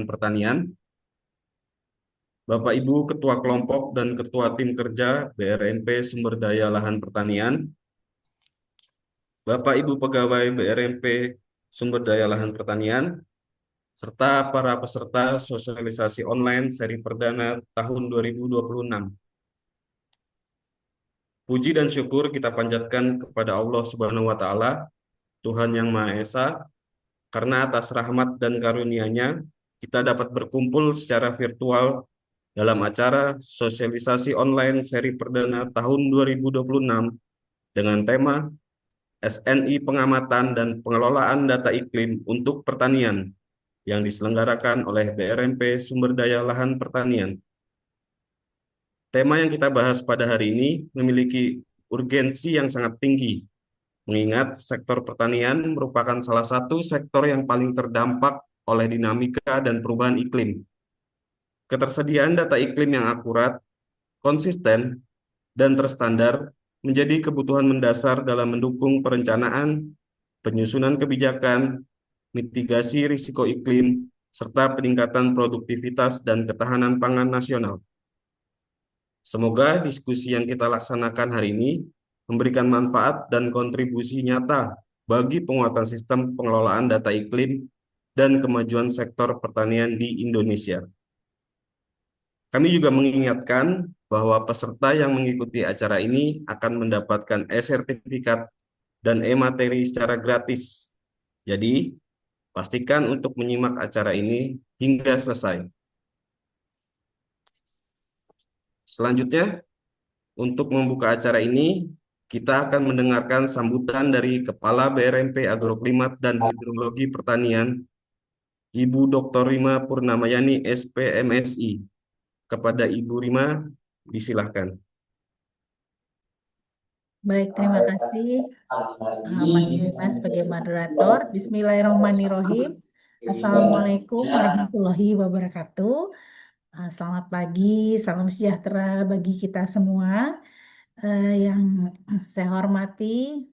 Lahan Pertanian, Bapak Ibu Ketua Kelompok dan Ketua Tim Kerja BRMP Sumber Daya Lahan Pertanian, Bapak Ibu Pegawai BRMP Sumber Daya Lahan Pertanian, serta para peserta sosialisasi online seri perdana tahun 2026. Puji dan syukur kita panjatkan kepada Allah Subhanahu wa Ta'ala, Tuhan yang Maha Esa, karena atas rahmat dan karunia-Nya kita dapat berkumpul secara virtual dalam acara sosialisasi online seri perdana tahun 2026 dengan tema SNI Pengamatan dan Pengelolaan Data Iklim untuk Pertanian yang diselenggarakan oleh BRMP Sumber Daya Lahan Pertanian. Tema yang kita bahas pada hari ini memiliki urgensi yang sangat tinggi, mengingat sektor pertanian merupakan salah satu sektor yang paling terdampak oleh dinamika dan perubahan iklim. Ketersediaan data iklim yang akurat, konsisten, dan terstandar menjadi kebutuhan mendasar dalam mendukung perencanaan, penyusunan kebijakan, mitigasi risiko iklim, serta peningkatan produktivitas dan ketahanan pangan nasional. Semoga diskusi yang kita laksanakan hari ini memberikan manfaat dan kontribusi nyata bagi penguatan sistem pengelolaan data iklim dan kemajuan sektor pertanian di Indonesia. Kami juga mengingatkan bahwa peserta yang mengikuti acara ini akan mendapatkan e-sertifikat dan e-materi secara gratis. Jadi, pastikan untuk menyimak acara ini hingga selesai. Selanjutnya, untuk membuka acara ini, kita akan mendengarkan sambutan dari Kepala BRMP Agroklimat dan Hidrologi Pertanian, Ibu Dr. Rima Purnamayani, SPMSI. Kepada Ibu Rima, disilahkan. Baik, terima kasih Mas Bima sebagai moderator. Bismillahirrahmanirrahim. Assalamualaikum warahmatullahi wabarakatuh. Selamat pagi, salam sejahtera bagi kita semua. Yang saya hormati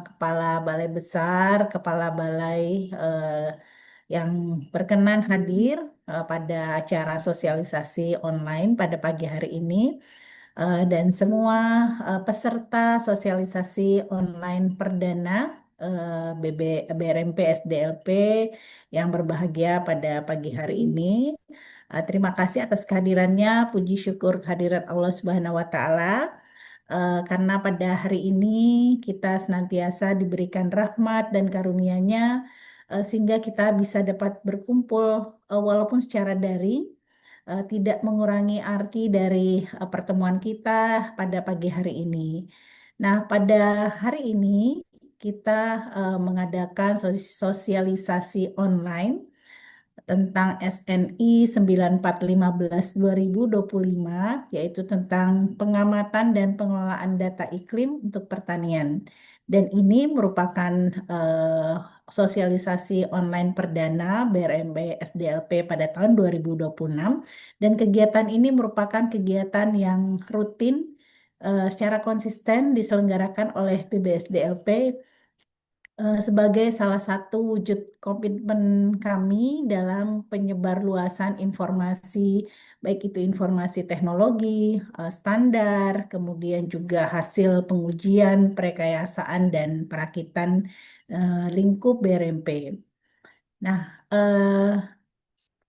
Kepala Balai Besar, Kepala Balai yang berkenan hadir pada acara sosialisasi online pada pagi hari ini. Dan semua peserta sosialisasi online perdana BRMP SDLP yang berbahagia pada pagi hari ini. Terima kasih atas kehadirannya, puji syukur kehadirat Allah Subhanahu wa Ta'ala. Karena pada hari ini kita senantiasa diberikan rahmat dan karunia-Nya sehingga kita bisa dapat berkumpul walaupun secara daring, tidak mengurangi arti dari pertemuan kita pada pagi hari ini. Nah, pada hari ini kita mengadakan sosialisasi online tentang SNI 9415/2025, yaitu tentang pengamatan dan pengelolaan data iklim untuk pertanian. Dan ini merupakan sosialisasi online perdana BRMP SDLP pada tahun 2026. Dan kegiatan ini merupakan kegiatan yang rutin secara konsisten diselenggarakan oleh PBSDLP sebagai salah satu wujud komitmen kami dalam penyebarluasan informasi, baik itu informasi teknologi, standar, kemudian juga hasil pengujian, perekayasaan, dan perakitan lingkup BRMP. Nah,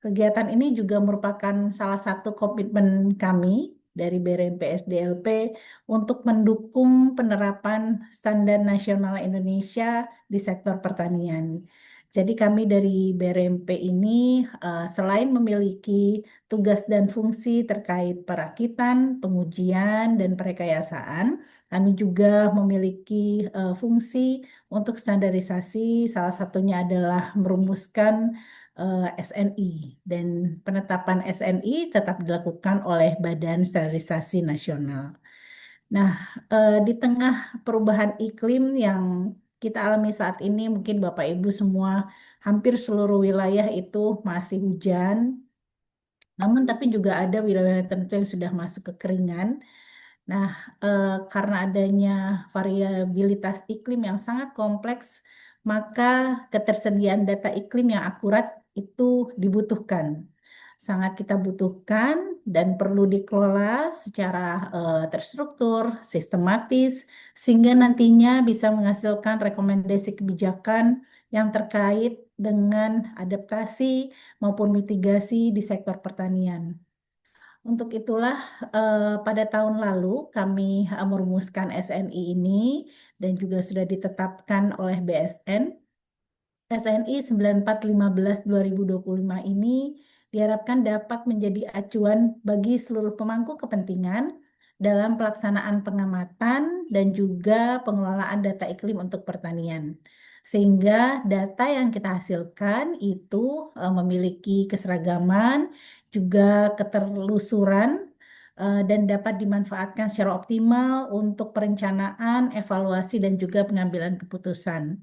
kegiatan ini juga merupakan salah satu komitmen kami dari BRMP SDLP untuk mendukung penerapan standar nasional Indonesia di sektor pertanian. Jadi kami dari BRMP ini selain memiliki tugas dan fungsi terkait perakitan, pengujian, dan perekayasaan, kami juga memiliki fungsi untuk standarisasi, salah satunya adalah merumuskan SNI, dan penetapan SNI tetap dilakukan oleh Badan Standarisasi Nasional. Nah, di tengah perubahan iklim yang kita alami saat ini, mungkin Bapak Ibu semua hampir seluruh wilayah itu masih hujan. Namun tapi juga ada wilayah tertentu yang sudah masuk kekeringan. Nah, karena adanya variabilitas iklim yang sangat kompleks, maka ketersediaan data iklim yang akurat itu dibutuhkan. Sangat kita butuhkan dan perlu dikelola secara terstruktur, sistematis, sehingga nantinya bisa menghasilkan rekomendasi kebijakan yang terkait dengan adaptasi maupun mitigasi di sektor pertanian. Untuk itulah pada tahun lalu kami merumuskan SNI ini dan juga sudah ditetapkan oleh BSN. SNI 9415-2025 ini diharapkan dapat menjadi acuan bagi seluruh pemangku kepentingan dalam pelaksanaan pengamatan dan juga pengelolaan data iklim untuk pertanian. Sehingga data yang kita hasilkan itu memiliki keseragaman, juga keterlusuran, dan dapat dimanfaatkan secara optimal untuk perencanaan, evaluasi, dan juga pengambilan keputusan.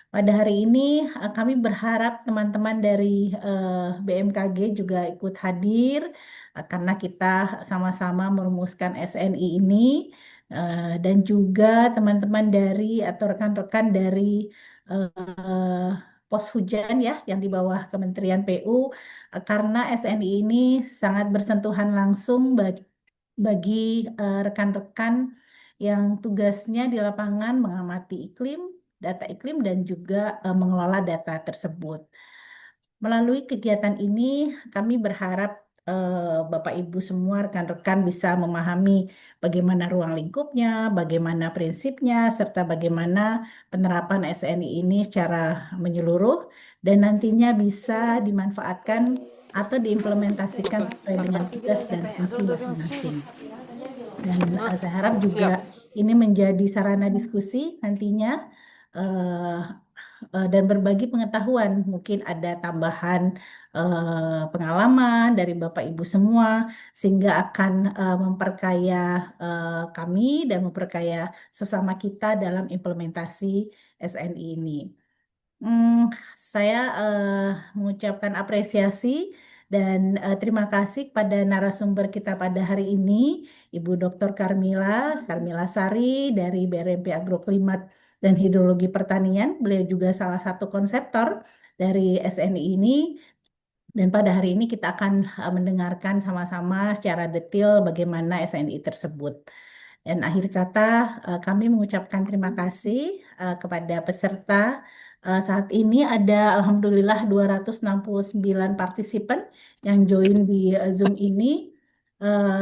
Pada hari ini kami berharap teman-teman dari BMKG juga ikut hadir karena kita sama-sama merumuskan SNI ini dan juga teman-teman dari atau rekan-rekan dari eh, pos hujan ya yang di bawah Kementerian PU karena SNI ini sangat bersentuhan langsung bagi rekan-rekan yang tugasnya di lapangan mengamati iklim, data iklim, dan juga mengelola data tersebut. Melalui kegiatan ini, kami berharap Bapak Ibu semua rekan-rekan bisa memahami bagaimana ruang lingkupnya, bagaimana prinsipnya, serta bagaimana penerapan SNI ini secara menyeluruh dan nantinya bisa dimanfaatkan atau diimplementasikan sesuai dengan tugas dan fungsi masing-masing. Dan saya harap juga Siap. ini menjadi sarana diskusi nantinya eh, dan berbagi pengetahuan. Mungkin ada tambahan pengalaman dari Bapak Ibu semua sehingga akan memperkaya kami dan memperkaya sesama kita dalam implementasi SNI ini. Hmm, saya mengucapkan apresiasi dan terima kasih pada narasumber kita pada hari ini, Ibu Dr. Karmila Sari dari BRMP Agroklimat dan Hidrologi Pertanian. Beliau juga salah satu konseptor dari SNI ini. Dan pada hari ini kita akan mendengarkan sama-sama secara detail bagaimana SNI tersebut. Dan akhir kata, kami mengucapkan terima kasih kepada peserta. Saat ini ada Alhamdulillah 269 partisipan yang join di Zoom ini,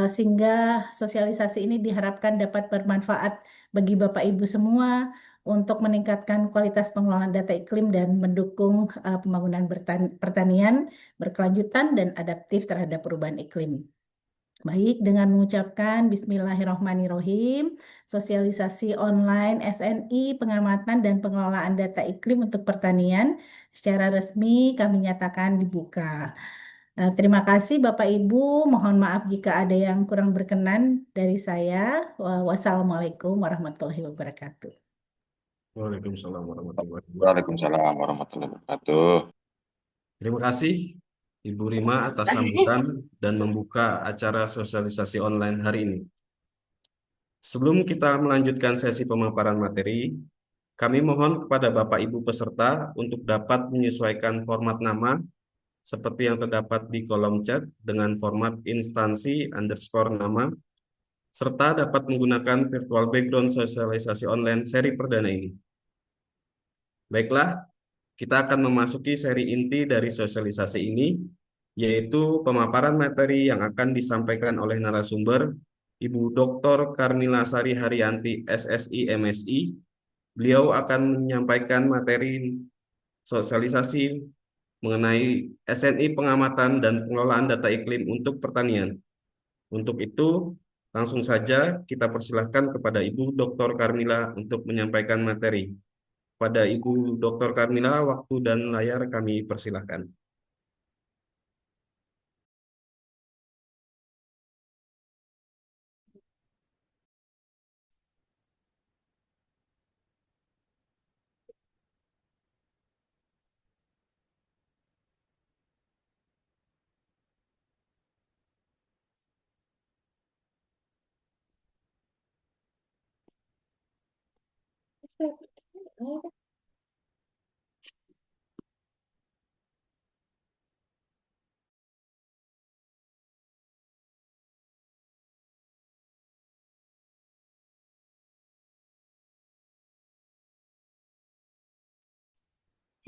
sehingga sosialisasi ini diharapkan dapat bermanfaat bagi Bapak Ibu semua untuk meningkatkan kualitas pengelolaan data iklim dan mendukung pembangunan pertanian berkelanjutan dan adaptif terhadap perubahan iklim. Baik, dengan mengucapkan Bismillahirrohmanirrohim, sosialisasi online SNI, pengamatan dan pengelolaan data iklim untuk pertanian secara resmi kami nyatakan dibuka. Terima kasih Bapak Ibu, mohon maaf jika ada yang kurang berkenan dari saya. Wassalamualaikum warahmatullahi wabarakatuh. Waalaikumsalam warahmatullahi wabarakatuh. Waalaikumsalam warahmatullahi wabarakatuh. Terima kasih Ibu Rima atas sambutan dan membuka acara sosialisasi online hari ini. Sebelum kita melanjutkan sesi pemaparan materi, kami mohon kepada Bapak Ibu peserta untuk dapat menyesuaikan format nama seperti yang terdapat di kolom chat dengan format instansi underscore nama, serta dapat menggunakan virtual background sosialisasi online seri perdana ini. Baiklah, kita akan memasuki seri inti dari sosialisasi ini, yaitu pemaparan materi yang akan disampaikan oleh narasumber Ibu Dr. Karmila Sari Haryanti, SSI, MSI. Beliau akan menyampaikan materi sosialisasi mengenai SNI pengamatan dan pengelolaan data iklim untuk pertanian. Untuk itu, langsung saja kita persilahkan kepada Ibu Dr. Karmila untuk menyampaikan materi. Pada Ibu Dr. Karmila, waktu dan layar kami persilahkan.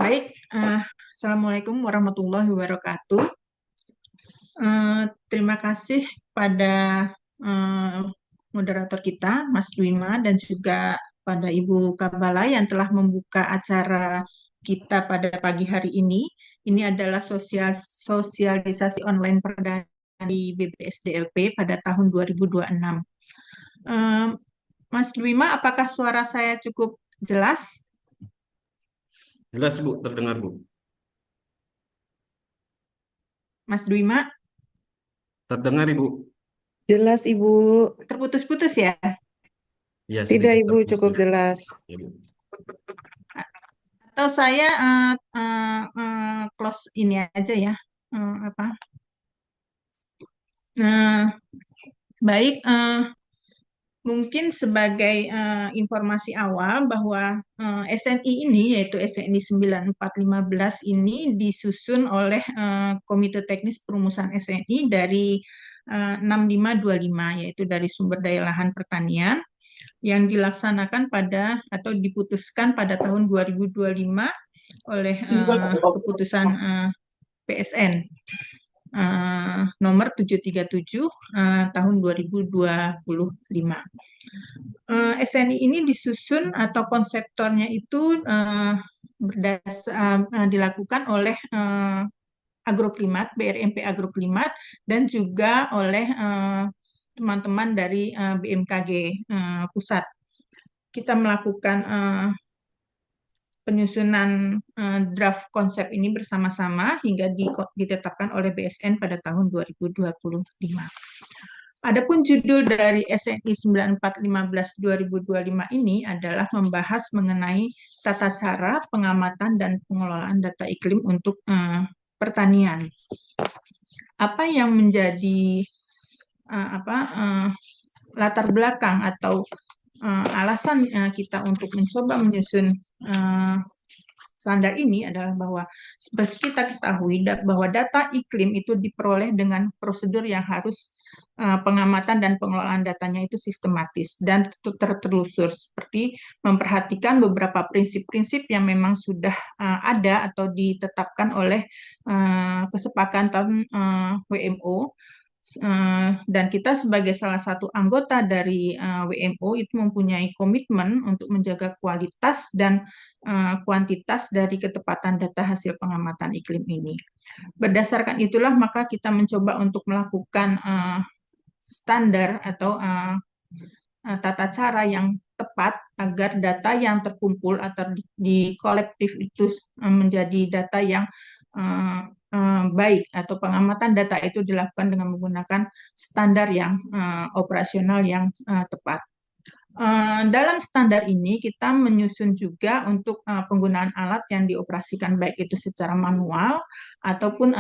Baik, Assalamualaikum warahmatullahi wabarakatuh. Terima kasih pada moderator kita, Mas Dwima, dan juga pada Ibu Kabala yang telah membuka acara kita pada pagi hari ini. Ini adalah sosialisasi online perdana di BPSDLP pada tahun 2026. Mas Dwima, apakah suara saya cukup jelas? Jelas, Bu, terdengar, Bu. Mas Dwima, Terdengar, Ibu. Jelas, Ibu. terputus-putus ya? Ya, Tidak, sedikit Ibu, terputus. cukup jelas. Ya, Bu. Atau saya close ini aja ya. Baik, mungkin sebagai informasi awal bahwa SNI ini, yaitu SNI 9415 ini disusun oleh Komite Teknis Perumusan SNI dari 6525, yaitu dari sumber daya lahan pertanian, yang dilaksanakan pada atau diputuskan pada tahun 2025 oleh keputusan PSN nomor 737 tahun 2025. SNI ini disusun atau konseptornya itu dilakukan oleh Agroklimat, BRMP Agroklimat, dan juga oleh teman-teman dari BMKG pusat. Kita melakukan penyusunan draft konsep ini bersama-sama hingga ditetapkan oleh BSN pada tahun 2025. Adapun judul dari SNI 9415 2025 ini adalah membahas mengenai tata cara pengamatan dan pengelolaan data iklim untuk pertanian. Apa yang menjadi latar belakang atau alasan kita untuk mencoba menyusun standar ini adalah bahwa seperti kita ketahui bahwa data iklim itu diperoleh dengan prosedur yang harus pengamatan dan pengelolaan datanya itu sistematis dan tertelusur, seperti memperhatikan beberapa prinsip-prinsip yang memang sudah ada atau ditetapkan oleh kesepakatan WMO. Dan kita sebagai salah satu anggota dari WMO itu mempunyai komitmen untuk menjaga kualitas dan kuantitas dari ketepatan data hasil pengamatan iklim ini. Berdasarkan itulah maka kita mencoba untuk melakukan standar atau tata cara yang tepat agar data yang terkumpul atau di kolektif itu menjadi data yang baik, atau pengamatan data itu dilakukan dengan menggunakan standar yang operasional yang tepat. Dalam standar ini kita menyusun juga untuk penggunaan alat yang dioperasikan baik itu secara manual ataupun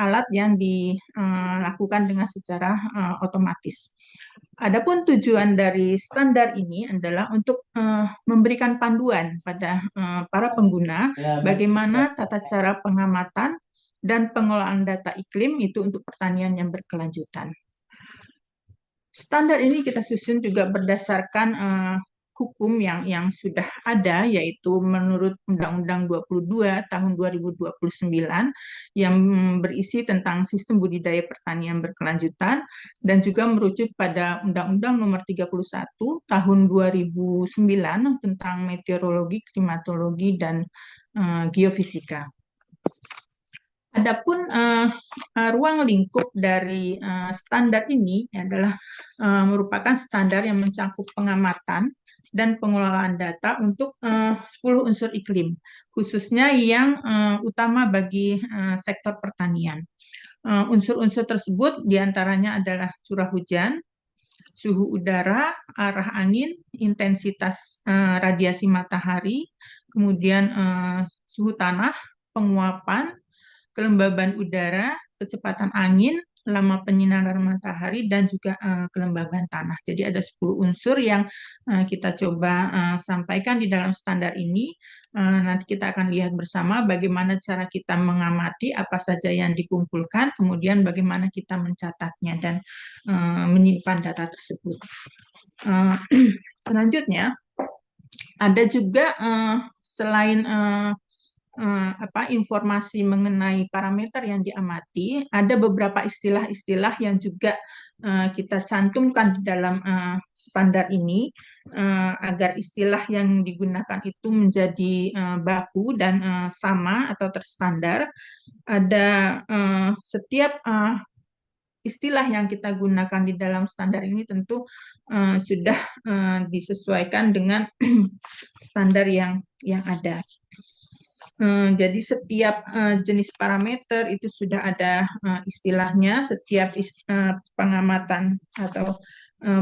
alat yang dilakukan dengan secara otomatis. Adapun tujuan dari standar ini adalah untuk memberikan panduan pada para pengguna bagaimana tata cara pengamatan dan pengelolaan data iklim itu untuk pertanian yang berkelanjutan. Standar ini kita susun juga berdasarkan hukum yang sudah ada, yaitu menurut Undang-Undang 22 tahun 2029 yang berisi tentang sistem budidaya pertanian berkelanjutan, dan juga merujuk pada Undang-Undang nomor 31 tahun 2009 tentang meteorologi, klimatologi, dan geofisika. Adapun ruang lingkup dari standar ini adalah merupakan standar yang mencakup pengamatan dan pengelolaan data untuk 10 unsur iklim, khususnya yang utama bagi sektor pertanian. Unsur-unsur tersebut diantaranya adalah curah hujan, suhu udara, arah angin, intensitas radiasi matahari, kemudian suhu tanah, penguapan, kelembaban udara, kecepatan angin, lama penyinaran matahari, dan juga kelembaban tanah. Jadi ada 10 unsur yang kita coba sampaikan di dalam standar ini. Nanti kita akan lihat bersama bagaimana cara kita mengamati apa saja yang dikumpulkan, kemudian bagaimana kita mencatatnya dan menyimpan data tersebut. Selanjutnya, ada juga selain informasi mengenai parameter yang diamati, ada beberapa istilah-istilah yang juga kita cantumkan di dalam standar ini agar istilah yang digunakan itu menjadi baku dan sama atau terstandar. Ada setiap istilah yang kita gunakan di dalam standar ini tentu sudah disesuaikan dengan standar yang ada. Jadi setiap jenis parameter itu sudah ada istilahnya, setiap pengamatan atau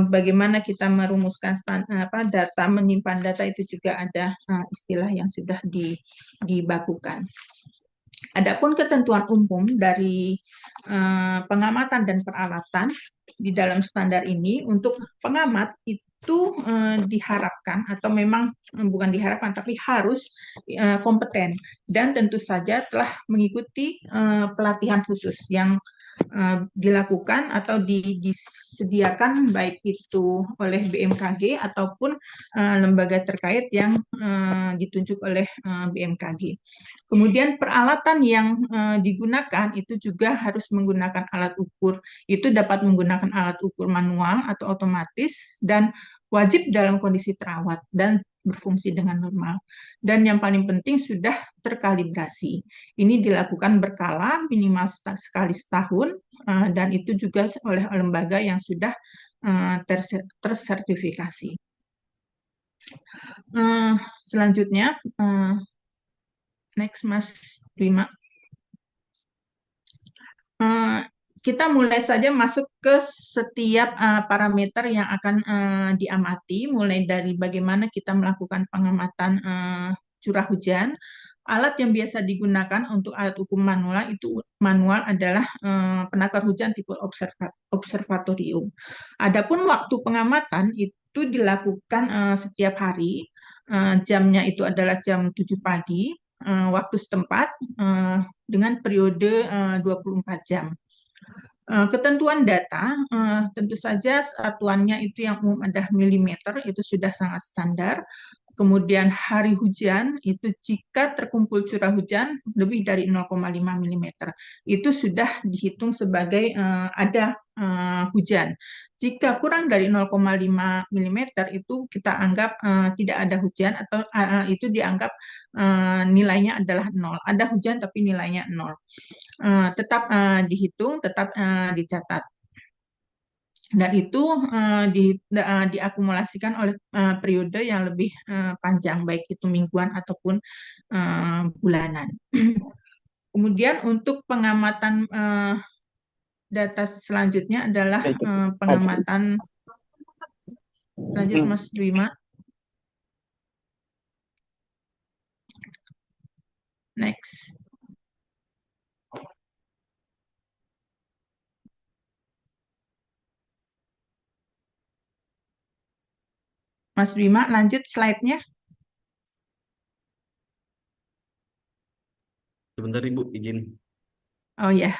bagaimana kita merumuskan data, menyimpan data itu juga ada istilah yang sudah dibakukan. Adapun ketentuan umum dari pengamatan dan peralatan di dalam standar ini, untuk pengamat itu diharapkan atau memang bukan diharapkan tapi harus kompeten dan tentu saja telah mengikuti pelatihan khusus yang dilakukan atau disediakan baik itu oleh BMKG ataupun lembaga terkait yang ditunjuk oleh BMKG. Kemudian peralatan yang digunakan itu juga harus menggunakan alat ukur. Itu dapat menggunakan alat ukur manual atau otomatis dan wajib dalam kondisi terawat dan berfungsi dengan normal. Dan yang paling penting sudah terkalibrasi. Ini dilakukan berkala minimal sekali setahun dan itu juga oleh lembaga yang sudah tersertifikasi. Selanjutnya, next Mas Bima. Kita mulai saja masuk ke setiap parameter yang akan diamati, mulai dari bagaimana kita melakukan pengamatan curah hujan. Alat yang biasa digunakan untuk alat ukur manual adalah penakar hujan tipe observatorium. Adapun waktu pengamatan itu dilakukan setiap hari, jamnya itu adalah jam 7 pagi, waktu setempat dengan periode 24 jam. Ketentuan data, tentu saja satuannya itu yang umum ada milimeter, itu sudah sangat standar. Kemudian hari hujan, itu jika terkumpul curah hujan lebih dari 0,5 mm, itu sudah dihitung sebagai ada hujan. Jika kurang dari 0,5 mm, itu kita anggap tidak ada hujan atau itu dianggap nilainya adalah 0. Ada hujan tapi nilainya 0. Tetap dihitung, tetap dicatat. Dan itu diakumulasikan oleh periode yang lebih panjang, baik itu mingguan ataupun bulanan. Kemudian untuk pengamatan data selanjutnya adalah pengamatan, lanjut Mas Dwima. Next. Mas Bima, lanjut slide-nya. Sebentar Ibu, izin. Oh ya.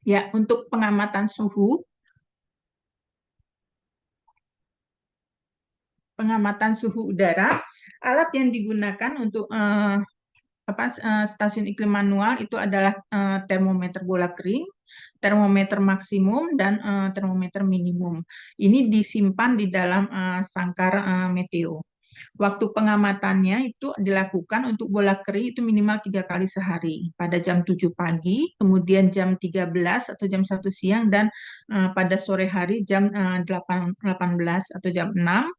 Ya, untuk pengamatan suhu, udara, alat yang digunakan untuk stasiun iklim manual itu adalah termometer bola kering, termometer maksimum, dan termometer minimum. Ini disimpan di dalam sangkar meteo. Waktu pengamatannya itu dilakukan untuk bola kering itu minimal 3 kali sehari, pada jam 7 pagi, kemudian jam 13 atau jam 1 siang, dan pada sore hari jam 18 atau jam 6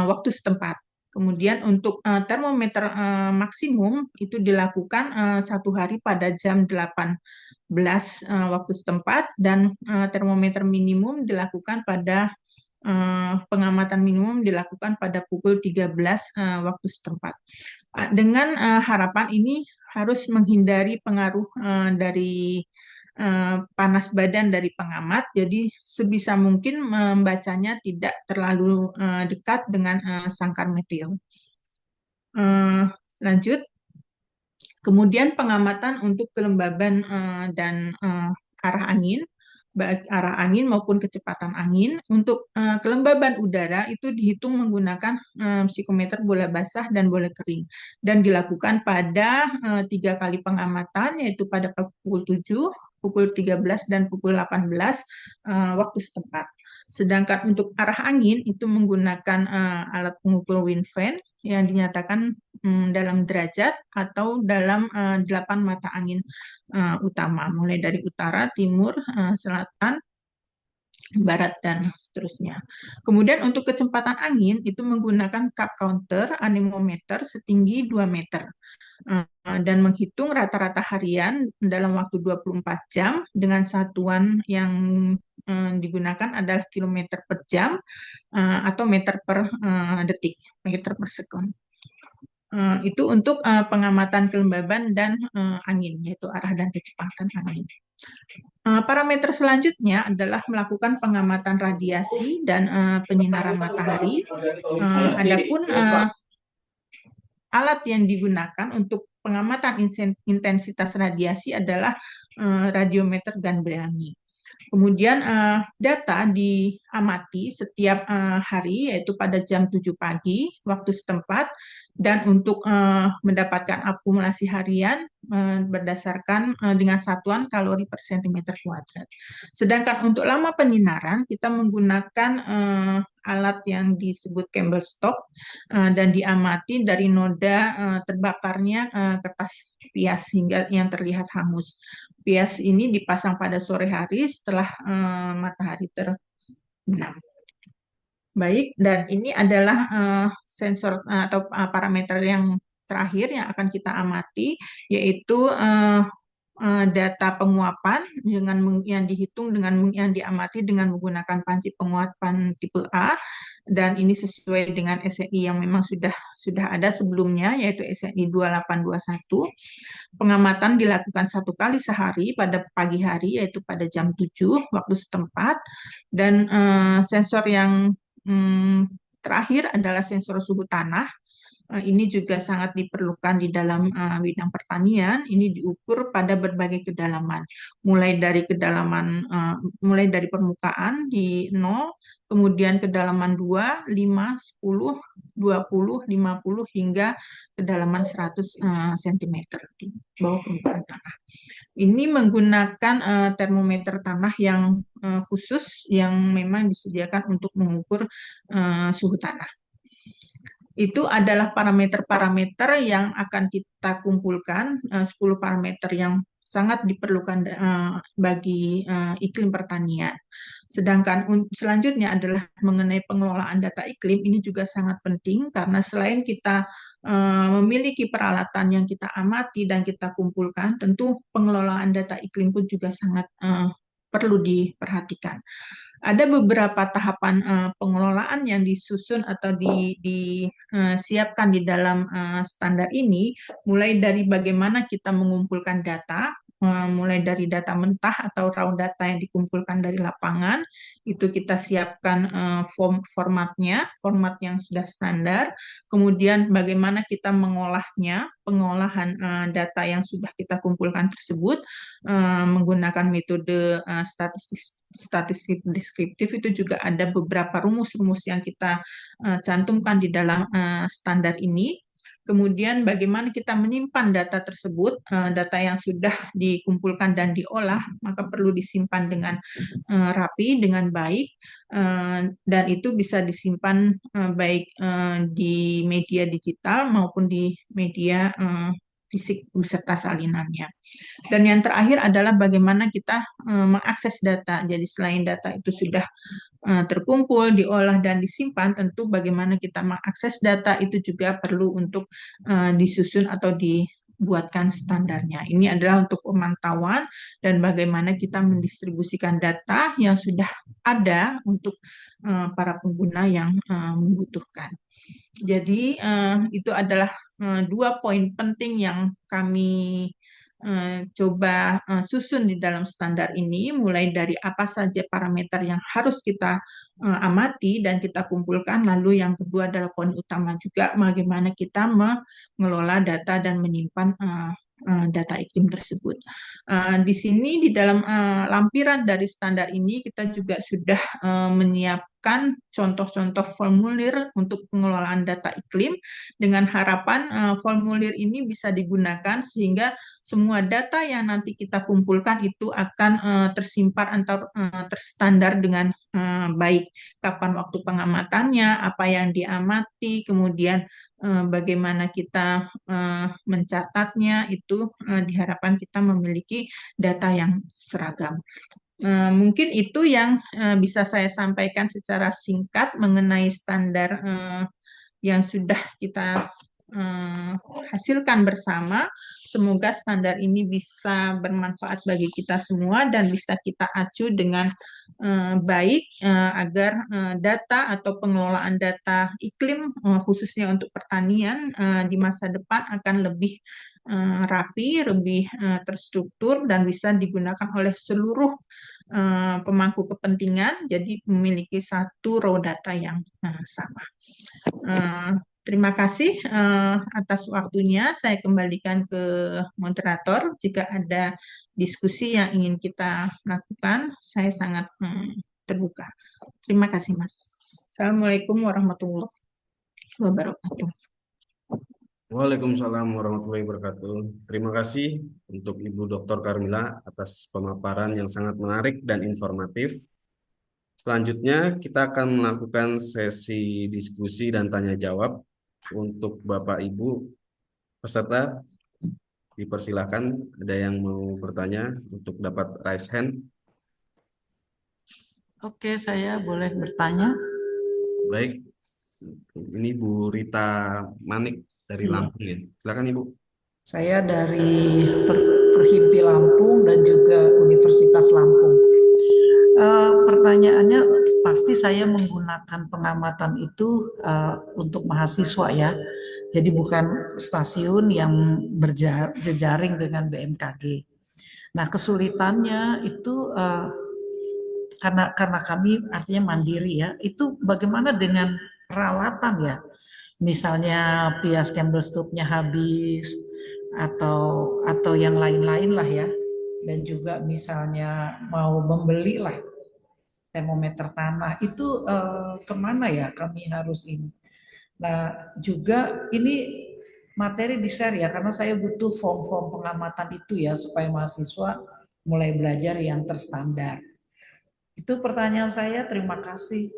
waktu setempat. Kemudian untuk termometer maksimum itu dilakukan 1 hari pada jam 18 waktu setempat, dan termometer minimum dilakukan pada pengamatan minimum dilakukan pada pukul 13 waktu setempat. Dengan harapan ini harus menghindari pengaruh dari panas badan dari pengamat, jadi sebisa mungkin membacanya tidak terlalu dekat dengan sangkar meteo. Lanjut. Kemudian pengamatan untuk kelembaban dan arah angin, baik arah angin maupun kecepatan angin. Untuk kelembaban udara itu dihitung menggunakan psikometer bola basah dan bola kering, dan dilakukan pada 3 kali pengamatan, yaitu pada pukul 7, pukul 13, dan pukul 18 waktu setempat. Sedangkan untuk arah angin itu menggunakan alat pengukur wind vane yang dinyatakan dalam derajat atau dalam 8 mata angin utama, mulai dari utara, timur, selatan, barat, dan seterusnya. Kemudian untuk kecepatan angin itu menggunakan cup counter anemometer setinggi 2 meter dan menghitung rata-rata harian dalam waktu 24 jam dengan satuan yang digunakan adalah kilometer per jam atau meter per detik, meter per sekon. Itu untuk pengamatan kelembaban dan angin, yaitu arah dan kecepatan angin. Parameter selanjutnya adalah melakukan pengamatan radiasi dan penyinaran matahari. Adapun alat yang digunakan untuk pengamatan intensitas radiasi adalah radiometer Ganbreani. Kemudian data diamati setiap hari, yaitu pada jam 7 pagi waktu setempat, dan untuk mendapatkan akumulasi harian berdasarkan dengan satuan kalori per sentimeter kuadrat. Sedangkan untuk lama penyinaran kita menggunakan alat yang disebut Campbell stock dan diamati dari noda terbakarnya kertas pias hingga yang terlihat hangus. Pias ini dipasang pada sore hari setelah matahari terbenam. Baik, dan ini adalah sensor atau parameter yang terakhir yang akan kita amati, yaitu data penguapan yang dihitung dengan yang diamati dengan menggunakan panci penguapan tipe A, dan ini sesuai dengan SNI yang memang sudah ada sebelumnya, yaitu SNI 2821. Pengamatan dilakukan 1 kali sehari pada pagi hari, yaitu pada jam 7 waktu setempat, dan sensor yang terakhir adalah sensor suhu tanah. Ini juga sangat diperlukan di dalam bidang pertanian. Ini diukur pada berbagai kedalaman, mulai dari permukaan di 0, kemudian kedalaman 2, 5, 10, 20, 50, hingga kedalaman 100 cm di bawah permukaan tanah. Ini menggunakan termometer tanah yang khusus yang memang disediakan untuk mengukur suhu tanah. Itu adalah parameter-parameter yang akan kita kumpulkan, 10 parameter yang sangat diperlukan bagi iklim pertanian. Sedangkan selanjutnya adalah mengenai pengelolaan data iklim. Ini juga sangat penting karena selain kita memiliki peralatan yang kita amati dan kita kumpulkan, tentu pengelolaan data iklim pun juga sangat perlu diperhatikan. Ada beberapa tahapan pengelolaan yang disusun atau disiapkan di dalam standar ini, mulai dari bagaimana kita mengumpulkan data, mulai dari data mentah atau raw data yang dikumpulkan dari lapangan, itu kita siapkan formatnya, format yang sudah standar. Kemudian bagaimana kita mengolahnya, pengolahan data yang sudah kita kumpulkan tersebut menggunakan metode statistik deskriptif. Itu juga ada beberapa rumus-rumus yang kita cantumkan di dalam standar ini. Kemudian bagaimana kita menyimpan data tersebut, data yang sudah dikumpulkan dan diolah, maka perlu disimpan dengan rapi, dengan baik, dan itu bisa disimpan baik di media digital maupun di media fisik beserta salinannya. Dan yang terakhir adalah bagaimana kita mengakses data. Jadi selain data itu sudah terkumpul, diolah, dan disimpan, tentu bagaimana kita mengakses data itu juga perlu untuk disusun atau dibuatkan standarnya. Ini adalah untuk pemantauan dan bagaimana kita mendistribusikan data yang sudah ada untuk para pengguna yang membutuhkan. Jadi itu adalah 2 poin penting yang kami coba susun di dalam standar ini, mulai dari apa saja parameter yang harus kita amati dan kita kumpulkan, lalu yang kedua adalah poin utama juga bagaimana kita mengelola data dan menyimpan data iklim tersebut. Di sini di dalam lampiran dari standar ini kita juga sudah menyiapkan contoh-contoh formulir untuk pengelolaan data iklim dengan harapan formulir ini bisa digunakan sehingga semua data yang nanti kita kumpulkan itu akan tersimpan atau terstandar dengan baik. Kapan waktu pengamatannya, apa yang diamati, kemudian bagaimana kita mencatatnya, itu diharapkan kita memiliki data yang seragam. Mungkin itu yang bisa saya sampaikan secara singkat mengenai standar yang sudah kita hasilkan bersama. Semoga standar ini bisa bermanfaat bagi kita semua dan bisa kita acu dengan baik agar data atau pengelolaan data iklim khususnya untuk pertanian di masa depan akan lebih rapi, lebih terstruktur dan bisa digunakan oleh seluruh pemangku kepentingan, jadi memiliki satu raw data yang sama. Terima kasih atas waktunya. Saya kembalikan ke moderator. Jika ada diskusi yang ingin kita lakukan, saya sangat terbuka. Terima kasih, Mas. Assalamualaikum warahmatullahi wabarakatuh. Waalaikumsalam warahmatullahi wabarakatuh. Terima kasih untuk Ibu Dr. Karmila atas pemaparan yang sangat menarik dan informatif. Selanjutnya kita akan melakukan sesi diskusi dan tanya jawab. Untuk Bapak Ibu peserta, dipersilakan ada yang mau bertanya untuk dapat raise hand. Oke, saya boleh bertanya? Baik, ini Bu Rita Manik dari Iya. Lampung ya. Silakan Ibu. Saya dari Perhimpi Lampung dan juga Universitas Lampung. Pertanyaannya, pasti saya menggunakan pengamatan itu untuk mahasiswa ya. Jadi bukan stasiun yang berjejaring dengan BMKG. Nah, kesulitannya itu karena kami artinya mandiri ya. Itu bagaimana dengan peralatan ya? Misalnya Pias Campbell-Stoup-nya habis atau yang lain-lain lah ya. Dan juga misalnya mau membeli lah termometer tanah itu kemana ya kami harus ini. Nah juga ini materi di share ya karena saya butuh form-form pengamatan itu ya supaya mahasiswa mulai belajar yang terstandar. Itu pertanyaan saya, terima kasih.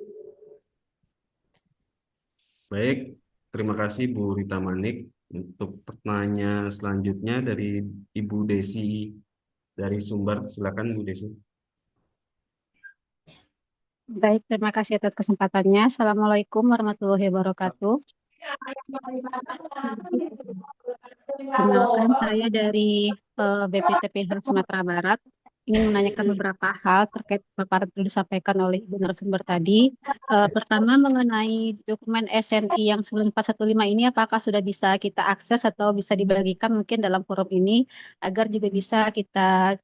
Baik, terima kasih Bu Rita Manik. Untuk pertanyaan selanjutnya dari Ibu Desi dari Sumbar. Silakan Bu Desi. Baik, terima kasih atas kesempatannya. Assalamualaikum warahmatullahi wabarakatuh. Kenalkan, saya dari BPTPH Sumatera Barat. Ingin menanyakan beberapa hal terkait paparan yang disampaikan oleh Ibu narasumber tadi. Pertama, mengenai dokumen SNI yang 9415 ini, apakah sudah bisa kita akses atau bisa dibagikan mungkin dalam forum ini, agar juga bisa kita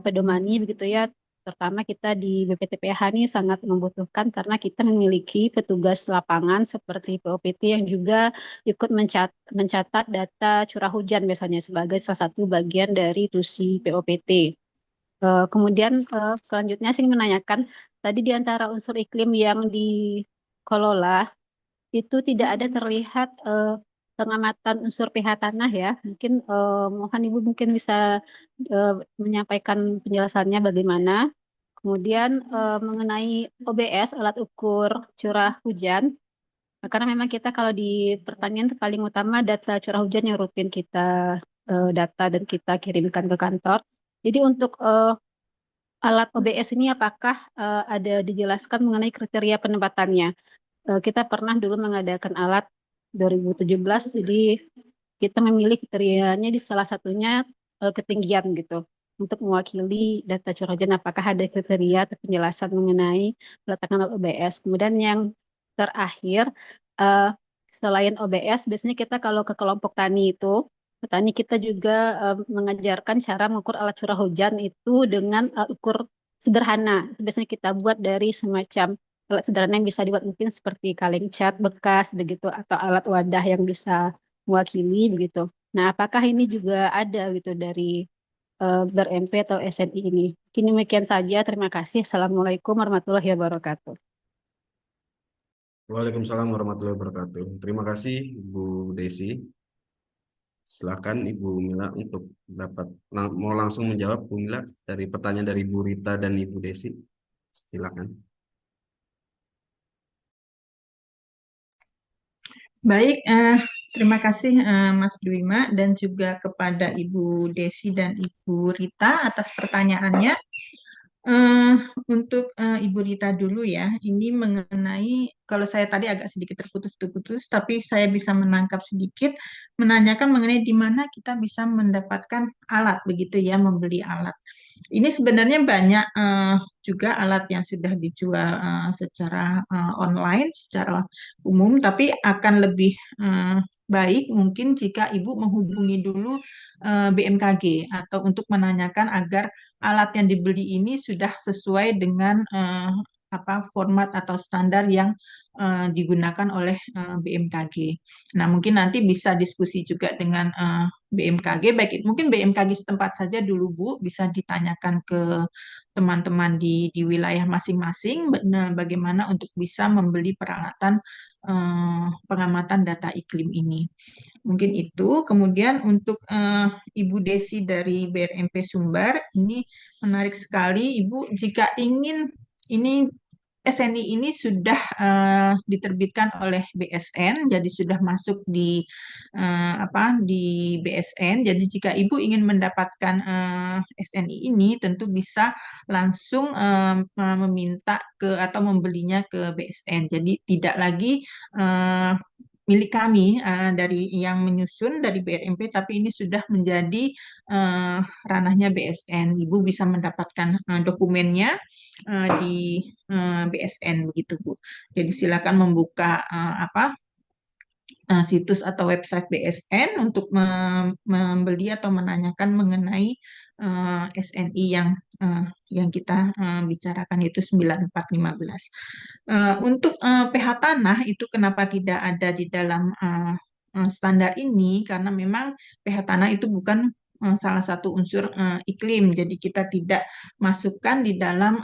pedomani begitu ya. Terutama kita di BPTPH ini sangat membutuhkan karena kita memiliki petugas lapangan seperti POPT yang juga ikut mencatat data curah hujan misalnya sebagai salah satu bagian dari tusi POPT. Kemudian selanjutnya saya ingin menanyakan, tadi di antara unsur iklim yang dikelola itu tidak ada terlihat pengamatan unsur pH tanah ya. Mungkin mohon Ibu mungkin bisa menyampaikan penjelasannya bagaimana. Kemudian mengenai OBS, alat ukur curah hujan, karena memang kita kalau di pertanian itu paling utama data curah hujan yang rutin kita data dan kita kirimkan ke kantor. Jadi untuk alat OBS ini apakah ada dijelaskan mengenai kriteria penempatannya? Kita pernah dulu mengadakan alat 2017, jadi kita memilih kriterianya di salah satunya ketinggian gitu. Untuk mewakili data curah hujan, apakah ada kriteria atau penjelasan mengenai peletakan alat OBS. Kemudian yang terakhir, selain OBS, biasanya kita kalau ke kelompok tani itu, petani kita juga mengajarkan cara mengukur alat curah hujan itu dengan ukur sederhana. Biasanya kita buat dari semacam alat sederhana yang bisa dibuat mungkin seperti kaleng cat bekas begitu atau alat wadah yang bisa mewakili begitu. Nah, apakah ini juga ada gitu dari ber-MP atau SNI ini? Mungkin demikian saja. Terima kasih. Assalamualaikum warahmatullahi wabarakatuh. Waalaikumsalam warahmatullahi wabarakatuh. Terima kasih Ibu Desi. Silakan Ibu Mila untuk mau langsung menjawab Bu Mila dari pertanyaan dari Bu Rita dan Ibu Desi. Silakan. Baik, terima kasih Mas Dwima dan juga kepada Ibu Desi dan Ibu Rita atas pertanyaannya. Eh, untuk Ibu Rita dulu ya, ini mengenai, kalau saya tadi agak sedikit terputus-putus, tapi saya bisa menangkap sedikit, menanyakan mengenai di mana kita bisa mendapatkan alat, begitu ya, membeli alat. Ini sebenarnya banyak juga alat yang sudah dijual secara online, secara umum, tapi akan lebih baik mungkin jika Ibu menghubungi dulu BMKG atau untuk menanyakan agar alat yang dibeli ini sudah sesuai dengan apa format atau standar yang digunakan oleh BMKG. Nah, mungkin nanti bisa diskusi juga dengan BMKG, baik mungkin BMKG setempat saja dulu Bu, bisa ditanyakan ke teman-teman di wilayah masing-masing bagaimana untuk bisa membeli peralatan pengamatan data iklim ini. Mungkin itu. Kemudian untuk Ibu Desi dari BRMP Sumbar, ini menarik sekali Ibu. Jika ingin ini SNI ini sudah diterbitkan oleh BSN, jadi sudah masuk di apa di BSN. Jadi jika Ibu ingin mendapatkan SNI ini, tentu bisa langsung meminta ke atau membelinya ke BSN. Jadi tidak lagi eh, milik kami dari yang menyusun dari BRMP, tapi ini sudah menjadi ranahnya BSN. Ibu bisa mendapatkan dokumennya di BSN begitu Bu. Jadi silakan membuka situs atau website BSN untuk membeli atau menanyakan mengenai SNI yang kita bicarakan itu 9415. Untuk pH tanah itu kenapa tidak ada di dalam standar ini? Karena memang pH tanah itu bukan salah satu unsur iklim, jadi kita tidak masukkan di dalam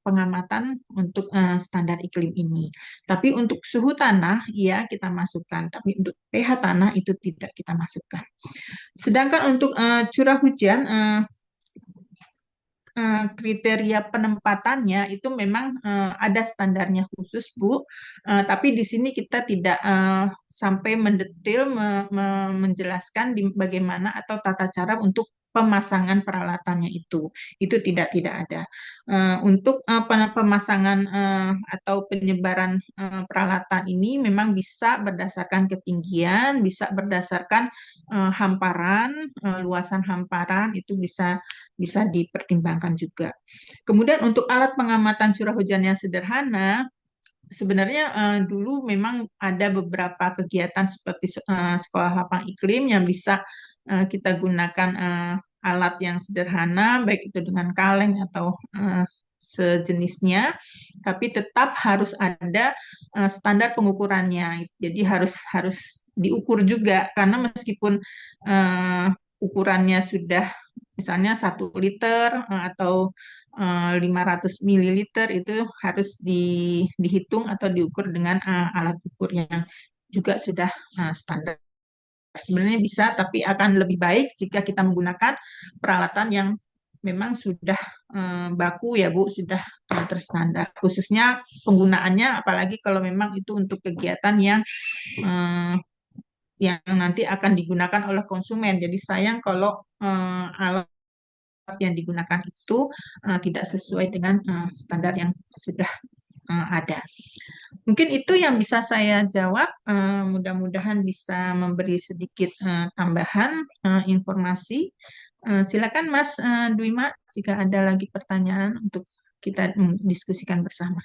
pengamatan untuk standar iklim ini. Tapi untuk suhu tanah, ya kita masukkan. Tapi untuk pH tanah itu tidak kita masukkan. Sedangkan untuk curah hujan, kriteria penempatannya itu memang ada standarnya khusus, Bu. Tapi di sini kita tidak sampai mendetail menjelaskan bagaimana atau tata cara untuk pemasangan peralatannya itu. Itu tidak ada. Untuk pemasangan atau penyebaran peralatan ini memang bisa berdasarkan ketinggian, bisa berdasarkan hamparan, luasan hamparan itu bisa dipertimbangkan juga. Kemudian untuk alat pengamatan curah hujan yang sederhana, sebenarnya dulu memang ada beberapa kegiatan seperti sekolah lapang iklim yang bisa kita gunakan alat yang sederhana, baik itu dengan kaleng atau sejenisnya, tapi tetap harus ada standar pengukurannya. Jadi harus diukur juga karena meskipun ukurannya sudah misalnya 1 liter atau 500 mililiter itu harus dihitung atau diukur dengan alat ukur yang juga sudah standar. Sebenarnya bisa, tapi akan lebih baik jika kita menggunakan peralatan yang memang sudah baku ya Bu, sudah terstandar. Khususnya penggunaannya, apalagi kalau memang itu untuk kegiatan yang nanti akan digunakan oleh konsumen. Jadi sayang kalau alat yang digunakan itu tidak sesuai dengan standar yang sudah ada. Mungkin itu yang bisa saya jawab. Mudah-mudahan bisa memberi sedikit tambahan informasi. Silakan Mas Dwima jika ada lagi pertanyaan untuk kita diskusikan bersama.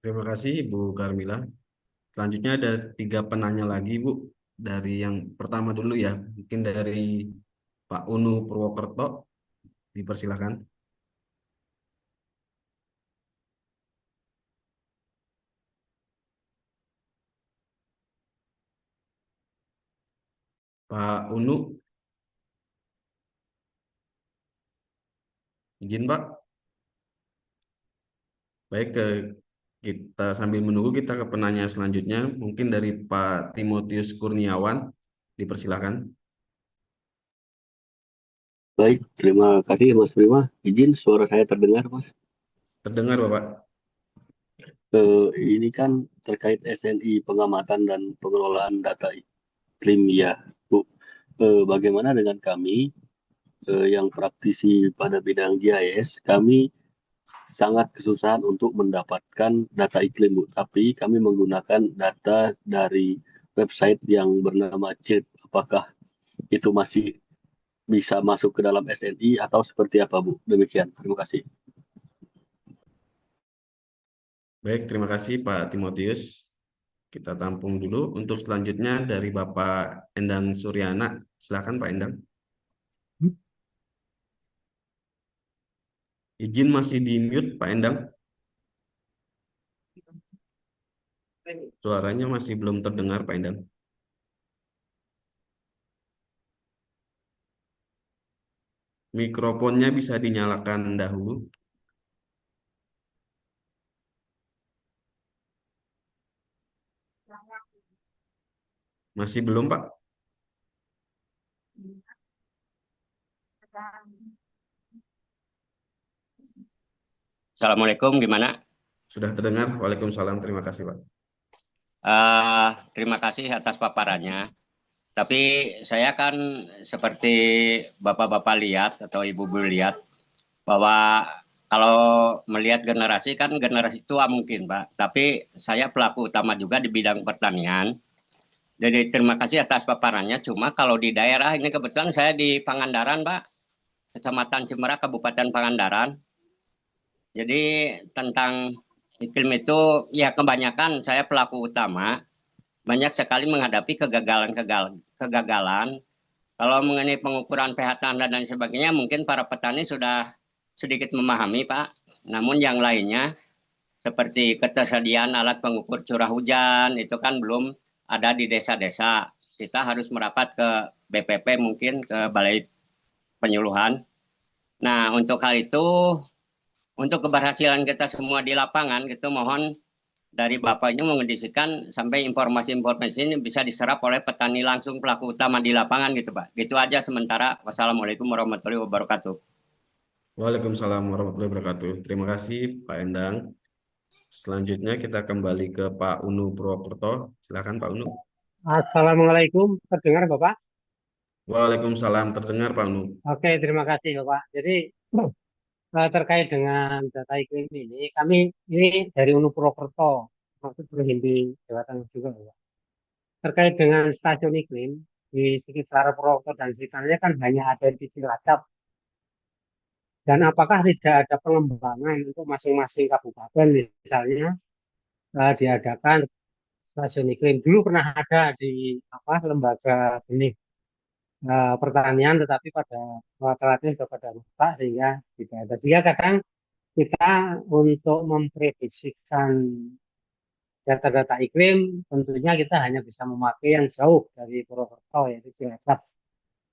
Terima kasih Ibu Karmila. Selanjutnya ada 3 penanya lagi Bu. Dari yang pertama dulu ya, mungkin dari Pak Unu Purwokerto, dipersilakan. Pak Unu, izin Pak. Baik, kita sambil menunggu kita ke penanya selanjutnya. Mungkin dari Pak Timotius Kurniawan, dipersilakan. Baik, terima kasih Mas Prima. Izin suara saya terdengar, Mas. Terdengar Bapak? Ini kan terkait SNI pengamatan dan pengelolaan data iklim ya, Bu. Bagaimana dengan kami yang praktisi pada bidang GIS? Kami sangat kesusahan untuk mendapatkan data iklim, Bu. Tapi kami menggunakan data dari website yang bernama CIRP. Apakah itu masih bisa masuk ke dalam SNI atau seperti apa, Bu? Demikian. Terima kasih. Baik, terima kasih Pak Timotius. Kita tampung dulu. Untuk selanjutnya dari Bapak Endang Suryana. Silakan Pak Endang. Izin masih di mute Pak Endang. Suaranya masih belum terdengar Pak Endang. Mikrofonnya bisa dinyalakan dahulu. Masih belum Pak? Assalamualaikum, gimana? Sudah terdengar? Waalaikumsalam. Terima kasih Pak. Terima kasih atas paparannya. Tapi saya kan seperti bapak-bapak lihat atau ibu-ibu lihat bahwa kalau melihat generasi kan generasi tua mungkin Pak. Tapi saya pelaku utama juga di bidang pertanian. Jadi terima kasih atas paparannya. Cuma kalau di daerah ini kebetulan saya di Pangandaran Pak, Kecamatan Cimerak, Kabupaten Pangandaran. Jadi tentang iklim itu ya kebanyakan saya pelaku utama banyak sekali menghadapi kegagalan. Kalau mengenai pengukuran pH tanah dan sebagainya mungkin para petani sudah sedikit memahami Pak. Namun yang lainnya seperti ketersediaan alat pengukur curah hujan itu kan belum ada di desa-desa. Kita harus merapat ke BPP mungkin ke Balai Penyuluhan. Nah untuk hal itu untuk keberhasilan kita semua di lapangan, gitu mohon dari Bapak ini mengondisikan sampai informasi-informasi ini bisa diserap oleh petani langsung pelaku utama di lapangan gitu Pak. Gitu aja sementara. Wassalamualaikum warahmatullahi wabarakatuh. Waalaikumsalam warahmatullahi wabarakatuh. Terima kasih Pak Endang. Selanjutnya kita kembali ke Pak Unu Purwokerto. Silakan Pak Unu. Assalamualaikum, terdengar Bapak? Waalaikumsalam. Terdengar Pak Unu. Oke, terima kasih Bapak. Jadi terkait dengan data iklim ini, kami ini dari UNU Purwokerto, maksud Berhindi Jawa Tengah juga Bapak. Terkait dengan stasiun iklim di sekitar Purwokerto dan sekitarnya kan hanya ada di Cilacap. Dan apakah tidak ada pengembangan untuk masing-masing kabupaten misalnya diadakan stasiun iklim? Dulu pernah ada di lembaga benih pertanian, tetapi pada telatnya sudah pada rusak sehingga tidak ada. Sehingga kadang kita untuk memprediksikan data-data iklim tentunya kita hanya bisa memakai yang jauh dari Purwokerto yaitu Cilacap.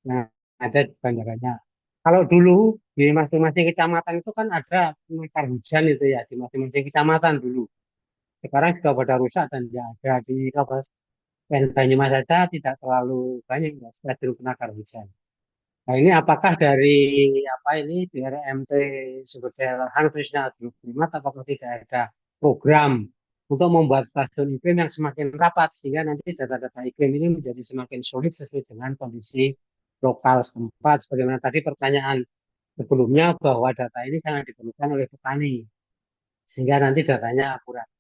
Nah, ada bandaranya. Kalau dulu di masing-masing kecamatan itu kan ada penakar hujan itu ya di masing-masing kecamatan dulu. Sekarang sudah pada rusak dan tidak ada di Kabupaten Banyumas saja tidak terlalu banyak ya stasiun penakar hujan. Nah ini apakah dari ini BRMT sumber daya lahan khususnya Agroprimat apakah tidak ada program untuk membuat stasiun iklim yang semakin rapat sehingga nanti data-data iklim ini menjadi semakin solid sesuai dengan kondisi lokal setempat sebagaimana tadi pertanyaan sebelumnya bahwa data ini sangat diperlukan oleh petani sehingga nanti datanya akurat.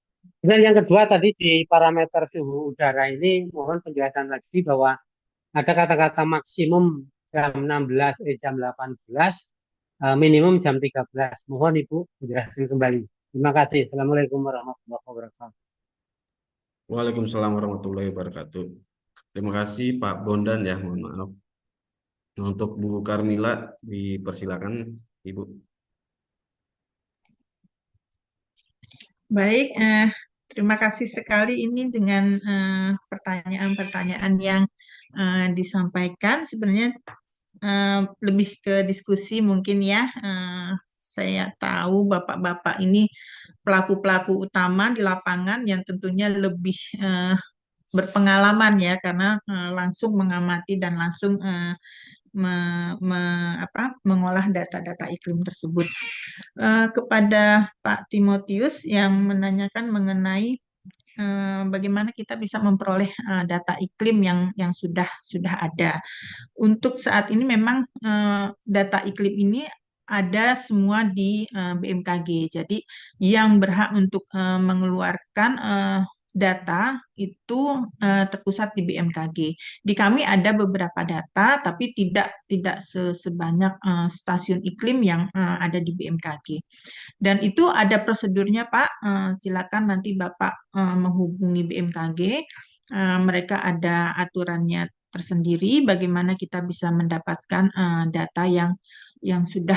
Dan yang kedua tadi di parameter suhu udara ini mohon penjelasan lagi bahwa ada kata-kata maksimum jam 16, jam 18, minimum jam 13. Mohon Ibu menjelaskan kembali. Terima kasih. Assalamualaikum warahmatullahi wabarakatuh. Waalaikumsalam warahmatullahi wabarakatuh. Terima kasih Pak Bondan ya, mohon maaf. Untuk Bu Karmila dipersilakan Ibu. Baik, terima kasih sekali ini dengan pertanyaan-pertanyaan yang disampaikan. Sebenarnya lebih ke diskusi mungkin ya. Saya tahu bapak-bapak ini pelaku-pelaku utama di lapangan yang tentunya lebih berpengalaman ya, karena langsung mengamati dan langsung mengolah data-data iklim tersebut. Kepada Pak Timotius yang menanyakan mengenai bagaimana kita bisa memperoleh data iklim yang sudah ada. Untuk saat ini memang data iklim ini ada semua di BMKG. Jadi yang berhak untuk mengeluarkan data itu terpusat di BMKG. Di kami ada beberapa data, tapi tidak sebanyak stasiun iklim yang ada di BMKG. Dan itu ada prosedurnya, Pak. Silakan nanti Bapak menghubungi BMKG. Mereka ada aturannya tersendiri bagaimana kita bisa mendapatkan data yang sudah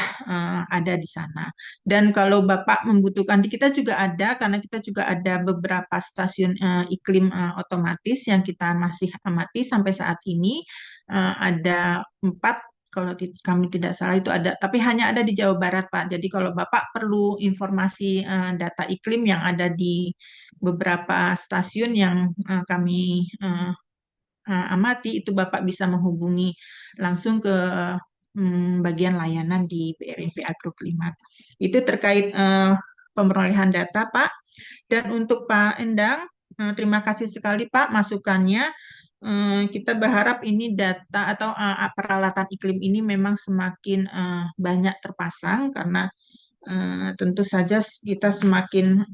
ada di sana. Dan kalau Bapak membutuhkan, di kita juga ada, karena kita juga ada beberapa stasiun iklim otomatis yang kita masih amati sampai saat ini. Ada 4, kalau kami tidak salah itu ada, tapi hanya ada di Jawa Barat, Pak. Jadi kalau Bapak perlu informasi data iklim yang ada di beberapa stasiun yang kami amati, itu Bapak bisa menghubungi langsung ke bagian layanan di BRNP Agroklimat. Itu terkait pemerolehan data, Pak. Dan untuk Pak Endang, terima kasih sekali Pak masukannya. Kita berharap ini data atau peralatan iklim ini memang semakin banyak terpasang, karena tentu saja kita semakin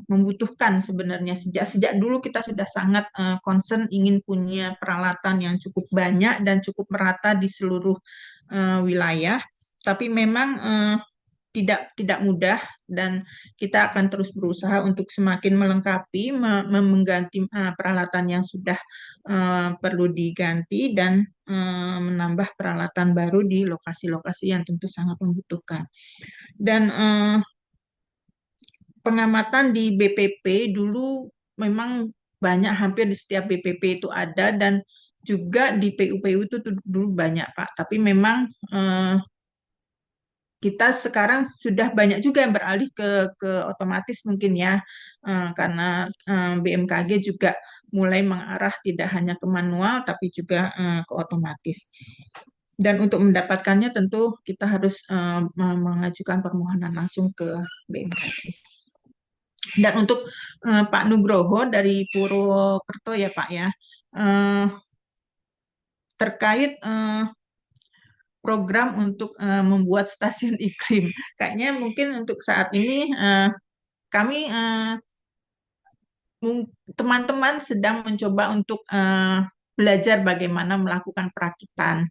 membutuhkan sebenarnya. Sejak dulu kita sudah sangat concern ingin punya peralatan yang cukup banyak dan cukup merata di seluruh wilayah. Tapi memang tidak mudah, dan kita akan terus berusaha untuk semakin melengkapi, mengganti peralatan yang sudah perlu diganti, dan menambah peralatan baru di lokasi-lokasi yang tentu sangat membutuhkan. Dan pengamatan di BPP dulu memang banyak, hampir di setiap BPP itu ada, dan juga di PU-PU itu dulu banyak, Pak. Tapi memang kita sekarang sudah banyak juga yang beralih ke otomatis mungkin ya, karena BMKG juga mulai mengarah tidak hanya ke manual tapi juga ke otomatis. Dan untuk mendapatkannya tentu kita harus mengajukan permohonan langsung ke BMKG. Dan untuk Pak Nugroho dari Purwokerto ya Pak ya, terkait program untuk membuat stasiun iklim. Kayaknya mungkin untuk saat ini kami teman-teman sedang mencoba untuk belajar bagaimana melakukan perakitan.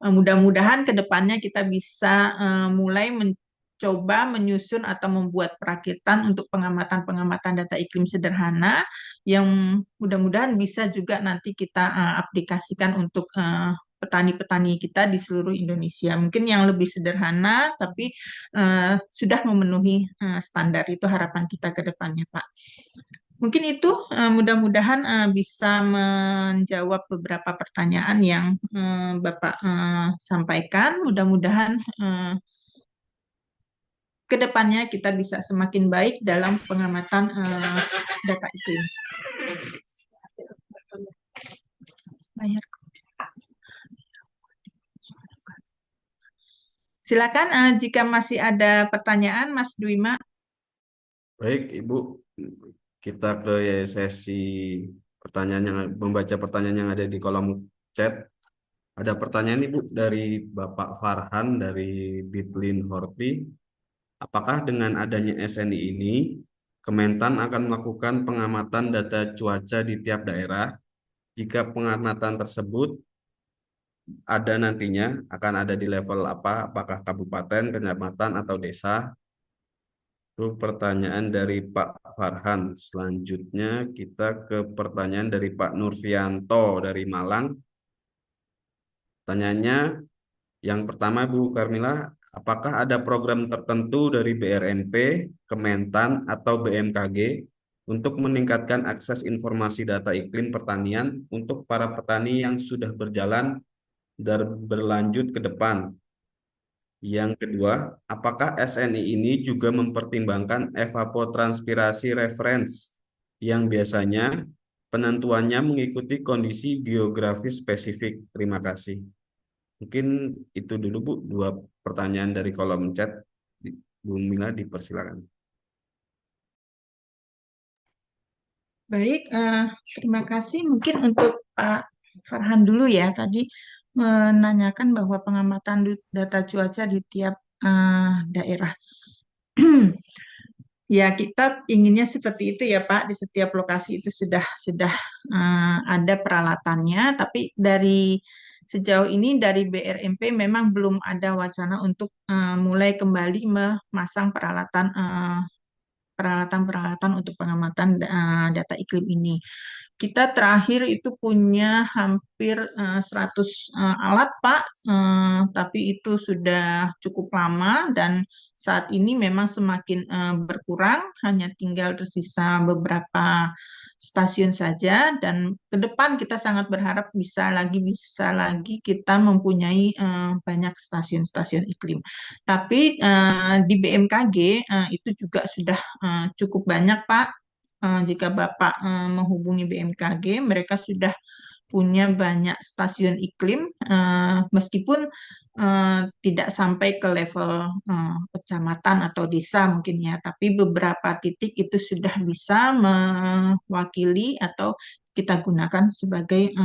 Mudah-mudahan ke depannya kita bisa mulai mencoba menyusun atau membuat perakitan untuk pengamatan-pengamatan data iklim sederhana yang mudah-mudahan bisa juga nanti kita aplikasikan untuk petani-petani kita di seluruh Indonesia. Mungkin yang lebih sederhana, tapi sudah memenuhi standar. Itu harapan kita ke depannya, Pak. Mungkin itu mudah-mudahan bisa menjawab beberapa pertanyaan yang Bapak sampaikan. Mudah-mudahan ke depannya kita bisa semakin baik dalam pengamatan data iklim. Silakan jika masih ada pertanyaan, Mas Dwima. Baik, Ibu. Kita ke sesi pertanyaan yang membaca pertanyaan yang ada di kolom chat. Ada pertanyaan Ibu dari Bapak Farhan dari Bitlin Horti. Apakah dengan adanya SNI ini, Kementan akan melakukan pengamatan data cuaca di tiap daerah? Jika pengamatan tersebut ada nantinya, akan ada di level apa? Apakah kabupaten, kecamatan, atau desa? Itu pertanyaan dari Pak Farhan. Selanjutnya kita ke pertanyaan dari Pak Nurfianto dari Malang. Pertanyaannya yang pertama, Bu Karmila, apakah ada program tertentu dari BRNP, Kementan, atau BMKG untuk meningkatkan akses informasi data iklim pertanian untuk para petani yang sudah berjalan dan berlanjut ke depan. Yang kedua, apakah SNI ini juga mempertimbangkan evapotranspirasi reference yang biasanya penentuannya mengikuti kondisi geografis spesifik? Terima kasih. Mungkin itu dulu Bu, 2 pertanyaan dari kolom chat. Bu Mila, dipersilakan. Baik, terima kasih. Mungkin untuk Pak Farhan dulu ya. Tadi menanyakan bahwa pengamatan data cuaca di tiap daerah. Ya, kita inginnya seperti itu ya Pak. Di setiap lokasi itu sudah ada peralatannya. Tapi dari sejauh ini dari BRMP memang belum ada wacana untuk mulai kembali memasang peralatan untuk pengamatan data iklim ini. Kita terakhir itu punya hampir 100 alat, Pak, tapi itu sudah cukup lama dan saat ini memang semakin berkurang, hanya tinggal tersisa beberapa stasiun saja dan ke depan kita sangat berharap bisa lagi kita mempunyai banyak stasiun-stasiun iklim. Tapi di BMKG itu juga sudah cukup banyak, Pak. Jika Bapak menghubungi BMKG, mereka sudah punya banyak stasiun iklim, meskipun tidak sampai ke level kecamatan atau desa mungkin ya, tapi beberapa titik itu sudah bisa mewakili atau kita gunakan sebagai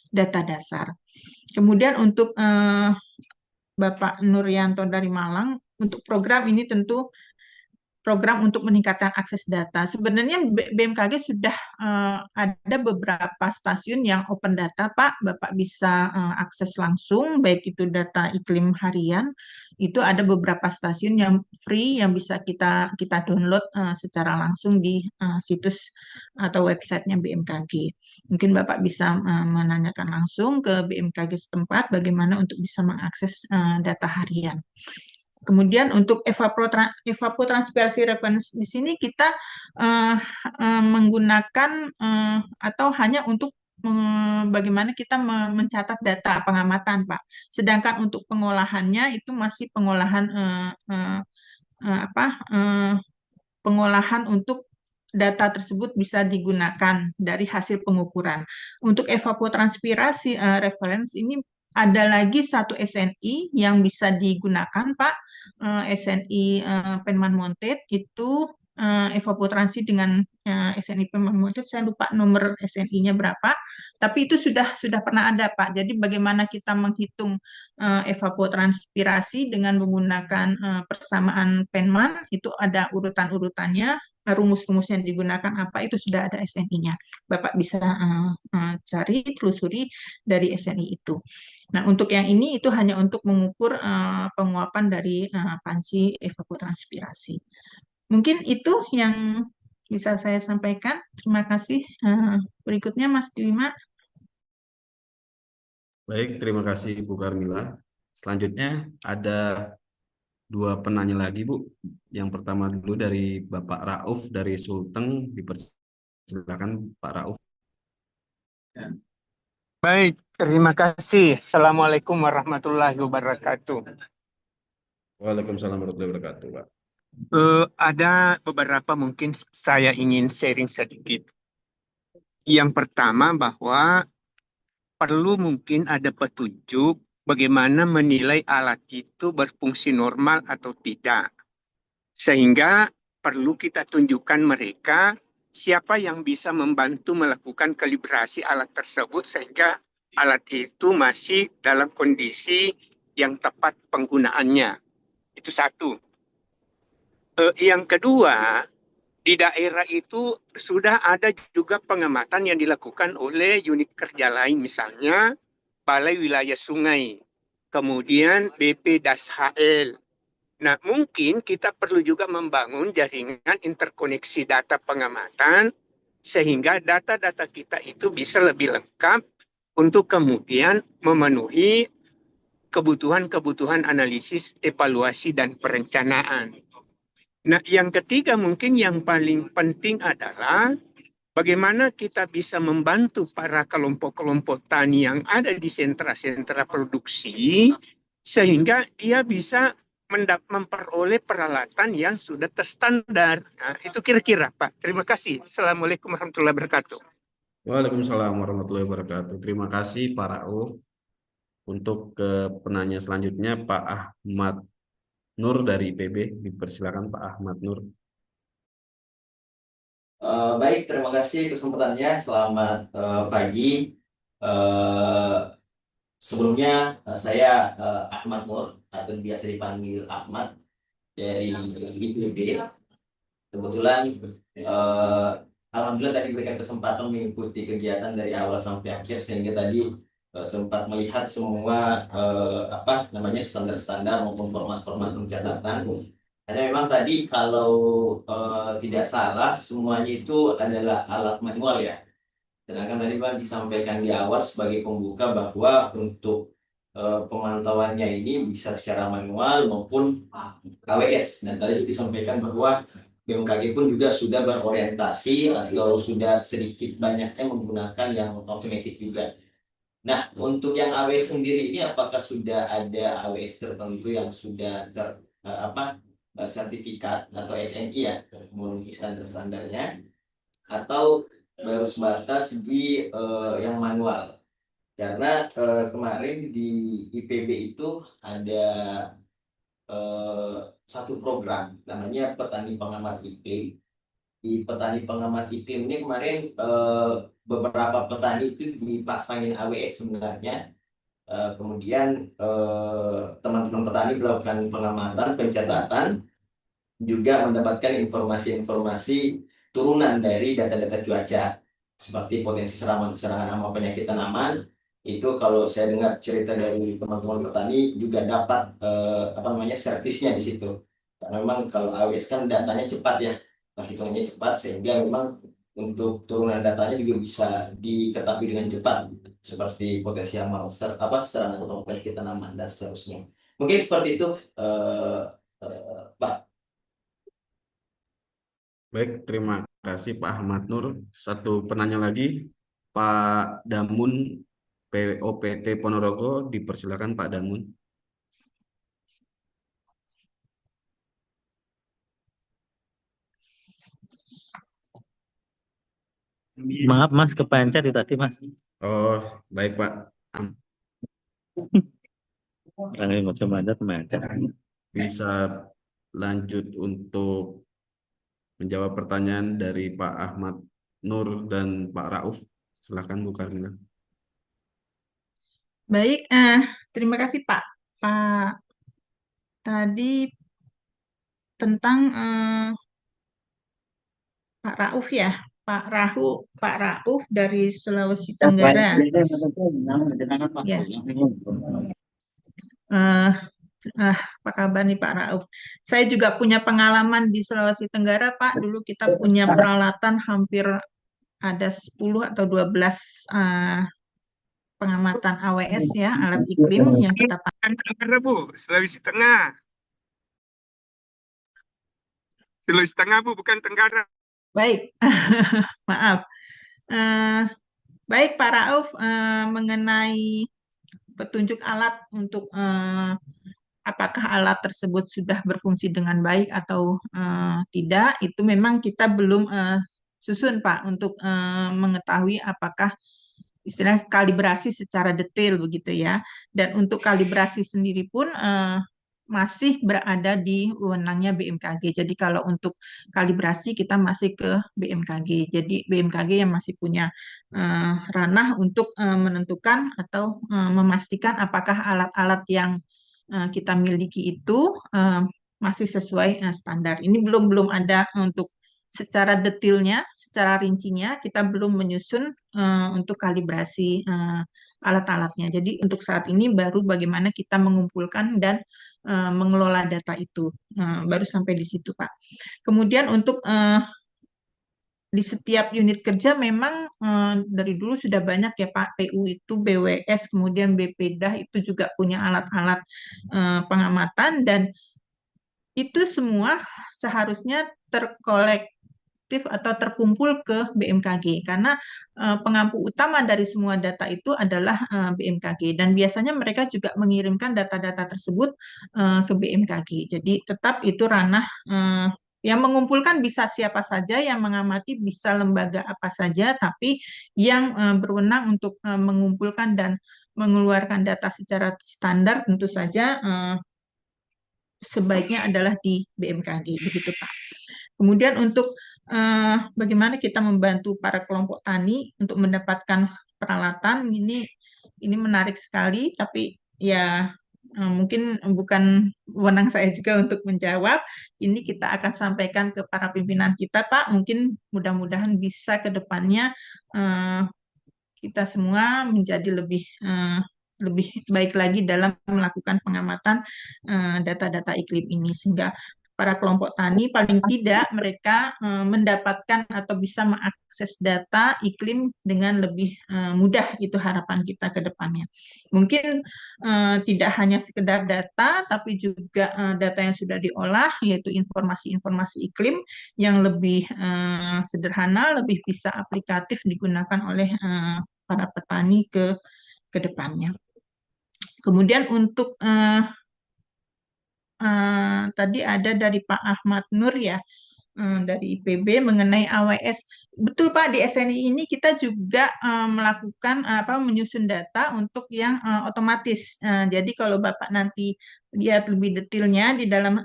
data dasar. Kemudian untuk Bapak Nuryanto dari Malang, untuk program ini tentu program untuk meningkatkan akses data. Sebenarnya BMKG sudah ada beberapa stasiun yang open data, Pak. Bapak bisa akses langsung, baik itu data iklim harian. Itu ada beberapa stasiun yang free yang bisa kita download secara langsung di situs atau websitenya BMKG. Mungkin Bapak bisa menanyakan langsung ke BMKG setempat bagaimana untuk bisa mengakses data harian. Kemudian untuk evapotranspirasi reference di sini kita menggunakan atau hanya untuk bagaimana kita mencatat data pengamatan, Pak. Sedangkan untuk pengolahannya itu masih pengolahan pengolahan untuk data tersebut bisa digunakan dari hasil pengukuran. Untuk evapotranspirasi reference ini ada lagi satu SNI yang bisa digunakan, Pak. SNI Penman Mounted itu evapotransi dengan SNI Penman Mounted, saya lupa nomor SNI-nya berapa, tapi itu sudah pernah ada, Pak. Jadi bagaimana kita menghitung evapotranspirasi dengan menggunakan persamaan Penman, itu ada urutan-urutannya, rumus-rumus yang digunakan apa, itu sudah ada SNI-nya. Bapak bisa cari, telusuri dari SNI itu. Nah, untuk yang ini itu hanya untuk mengukur penguapan dari panci evapotranspirasi. Mungkin itu yang bisa saya sampaikan. Terima kasih. Berikutnya Mas Dwima. Baik, terima kasih Bu Karmila. Selanjutnya ada 2 penanya lagi, Bu. Yang pertama dulu dari Bapak Rauf dari Sulteng. Dipersilakan Pak Rauf. Baik, terima kasih. Assalamualaikum warahmatullahi wabarakatuh. Waalaikumsalam warahmatullahi wabarakatuh, Pak. Ada beberapa mungkin saya ingin sharing sedikit. Yang pertama bahwa perlu mungkin ada petunjuk bagaimana menilai alat itu berfungsi normal atau tidak. Sehingga perlu kita tunjukkan mereka siapa yang bisa membantu melakukan kalibrasi alat tersebut sehingga alat itu masih dalam kondisi yang tepat penggunaannya. Itu satu. Yang kedua, di daerah itu sudah ada juga pengamatan yang dilakukan oleh unit kerja lain, misalnya Balai Wilayah Sungai, kemudian BP DASHL. Nah, mungkin kita perlu juga membangun jaringan interkoneksi data pengamatan sehingga data-data kita itu bisa lebih lengkap untuk kemudian memenuhi kebutuhan-kebutuhan analisis, evaluasi, dan perencanaan. Nah, yang ketiga mungkin yang paling penting adalah bagaimana kita bisa membantu para kelompok-kelompok tani yang ada di sentra-sentra produksi sehingga dia bisa memperoleh peralatan yang sudah terstandar. Nah, itu kira-kira, Pak. Terima kasih. Assalamualaikum warahmatullahi wabarakatuh. Waalaikumsalam warahmatullahi wabarakatuh. Terima kasih Pak Rauf. Untuk penanya selanjutnya Pak Ahmad Nur dari IPB. Dipersilakan Pak Ahmad Nur. Baik, terima kasih kesempatannya. Selamat pagi. Eh, Sebelumnya saya Ahmad Nur atau biasa dipanggil Ahmad dari IPB. Kebetulan alhamdulillah tadi berikan kesempatan mengikuti kegiatan dari awal sampai akhir sehingga tadi sempat melihat semua standar-standar maupun format-format pencatatan. Karena memang tadi kalau tidak salah semuanya itu adalah alat manual ya. Sedangkan tadi Pak disampaikan di awal sebagai pembuka bahwa untuk pemantauannya ini bisa secara manual maupun AWS. Dan tadi disampaikan bahwa BMKG pun juga sudah berorientasi atau sudah sedikit banyaknya menggunakan yang otomatis juga. Nah, untuk yang AWS sendiri ini apakah sudah ada AWS tertentu yang sudah sertifikat atau SNI ya, memenuhi standar-standarnya, atau baru sebatas di yang manual? Karena kemarin di IPB itu ada satu program namanya Petani Pengamat Iklim. Di Petani Pengamat Iklim ini kemarin beberapa petani itu dipasangin AWS sebenarnya. Kemudian teman-teman petani melakukan pengamatan, pencatatan, juga mendapatkan informasi-informasi turunan dari data-data cuaca seperti potensi serangan hama penyakit tanaman. Itu kalau saya dengar cerita dari teman-teman petani juga dapat servisnya di situ. Karena memang kalau AWS kan datanya cepat ya, perhitungannya cepat sehingga memang untuk turunan datanya juga bisa diketahui dengan cepat seperti potensi hama serangan atau penyakit tanaman dan seterusnya. Mungkin seperti itu, Pak. Baik, terima kasih Pak Ahmad Nur. Satu penanya lagi, Pak Damun POPT Ponorogo. Dipersilakan Pak Damun. Maaf Mas, kepencet itu tadi Mas. Oh, baik Pak. Orang macam-macam kemencet. Bisa lanjut untuk menjawab pertanyaan dari Pak Ahmad Nur dan Pak Rauf. Silakan Bu Karina. Baik, terima kasih Pak. Pak tadi tentang Pak Rauf ya, Pak Rauf dari Sulawesi Tenggara. Ya. Apa kabar nih Pak Rauf? Saya juga punya pengalaman di Sulawesi Tenggara, Pak. Dulu kita punya peralatan hampir ada 10 atau 12 pengamatan AWS ya, alat iklim yang kita pakai. Tenggara, Bu. Sulawesi Tengah. Sulawesi Tengah, Bu, bukan Tenggara. Baik, maaf. Baik Pak Rauf, mengenai petunjuk alat untuk apakah alat tersebut sudah berfungsi dengan baik atau tidak, itu memang kita belum susun Pak untuk mengetahui apakah istilah kalibrasi secara detail begitu ya. Dan untuk kalibrasi sendiri pun masih berada di wewenangnya BMKG. Jadi kalau untuk kalibrasi kita masih ke BMKG. Jadi BMKG yang masih punya ranah untuk menentukan atau memastikan apakah alat-alat yang kita miliki itu masih sesuai standar. Ini belum ada untuk secara detailnya, secara rincinya kita belum menyusun untuk kalibrasi alat-alatnya. Jadi untuk saat ini baru bagaimana kita mengumpulkan dan mengelola data itu. Baru sampai di situ, Pak. Kemudian untuk di setiap unit kerja memang dari dulu sudah banyak ya Pak, PU itu, BWS, kemudian BPDA itu juga punya alat-alat pengamatan dan itu semua seharusnya terkolektif atau terkumpul ke BMKG karena pengampu utama dari semua data itu adalah BMKG dan biasanya mereka juga mengirimkan data-data tersebut ke BMKG. Jadi tetap itu ranah yang mengumpulkan bisa siapa saja, yang mengamati bisa lembaga apa saja, tapi yang berwenang untuk mengumpulkan dan mengeluarkan data secara standar tentu saja sebaiknya adalah di BMKG, begitu Pak. Kemudian untuk bagaimana kita membantu para kelompok tani untuk mendapatkan peralatan, ini menarik sekali, tapi ya mungkin bukan wewenang saya juga untuk menjawab. Ini kita akan sampaikan ke para pimpinan kita, Pak. Mungkin mudah-mudahan bisa ke depannya kita semua menjadi lebih baik lagi dalam melakukan pengamatan data-data iklim ini sehingga para kelompok tani paling tidak mereka mendapatkan atau bisa mengakses data iklim dengan lebih mudah, itu harapan kita ke depannya. Mungkin tidak hanya sekedar data tapi juga data yang sudah diolah yaitu informasi-informasi iklim yang lebih sederhana, lebih bisa aplikatif digunakan oleh para petani ke depannya. Kemudian untuk tadi ada dari Pak Ahmad Nur ya, dari IPB mengenai AWS. Betul Pak, di SNI ini kita juga melakukan menyusun data untuk yang otomatis. Jadi kalau Bapak nanti lihat lebih detailnya di dalam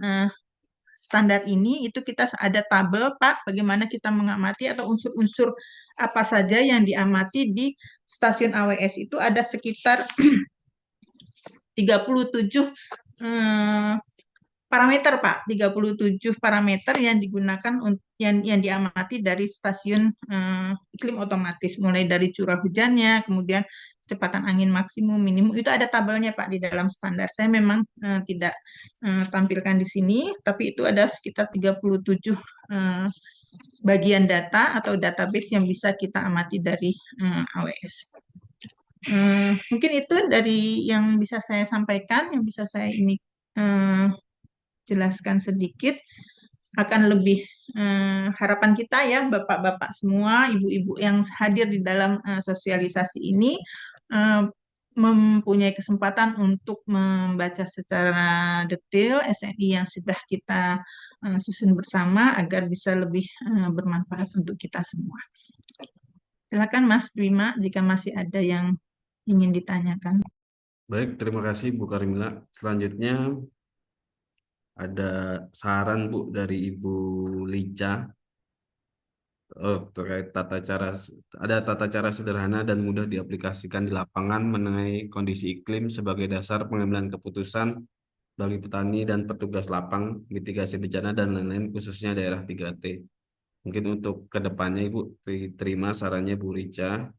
standar ini, itu kita ada tabel Pak, bagaimana kita mengamati atau unsur-unsur apa saja yang diamati di stasiun AWS itu ada sekitar 37 parameter Pak, 37 parameter yang digunakan yang diamati dari stasiun iklim otomatis, mulai dari curah hujannya, kemudian kecepatan angin maksimum, minimum, itu ada tabelnya Pak di dalam standar. Saya memang tidak tampilkan di sini, tapi itu ada sekitar 37 bagian data atau database yang bisa kita amati dari AWS. Mungkin itu dari yang bisa saya sampaikan, yang bisa saya ini jelaskan sedikit. Akan lebih harapan kita ya Bapak-bapak semua, Ibu-ibu yang hadir di dalam sosialisasi ini mempunyai kesempatan untuk membaca secara detail SNI yang sudah kita susun bersama agar bisa lebih bermanfaat untuk kita semua. Silakan Mas Dwima jika masih ada yang ingin ditanyakan. Baik, terima kasih Bu Karimila. Selanjutnya ada saran Bu dari Ibu Lica terkait ada tata cara sederhana dan mudah diaplikasikan di lapangan mengenai kondisi iklim sebagai dasar pengambilan keputusan bagi petani dan petugas lapang, mitigasi bencana dan lain-lain khususnya daerah 3T. Mungkin untuk kedepannya Ibu terima sarannya Bu Rica.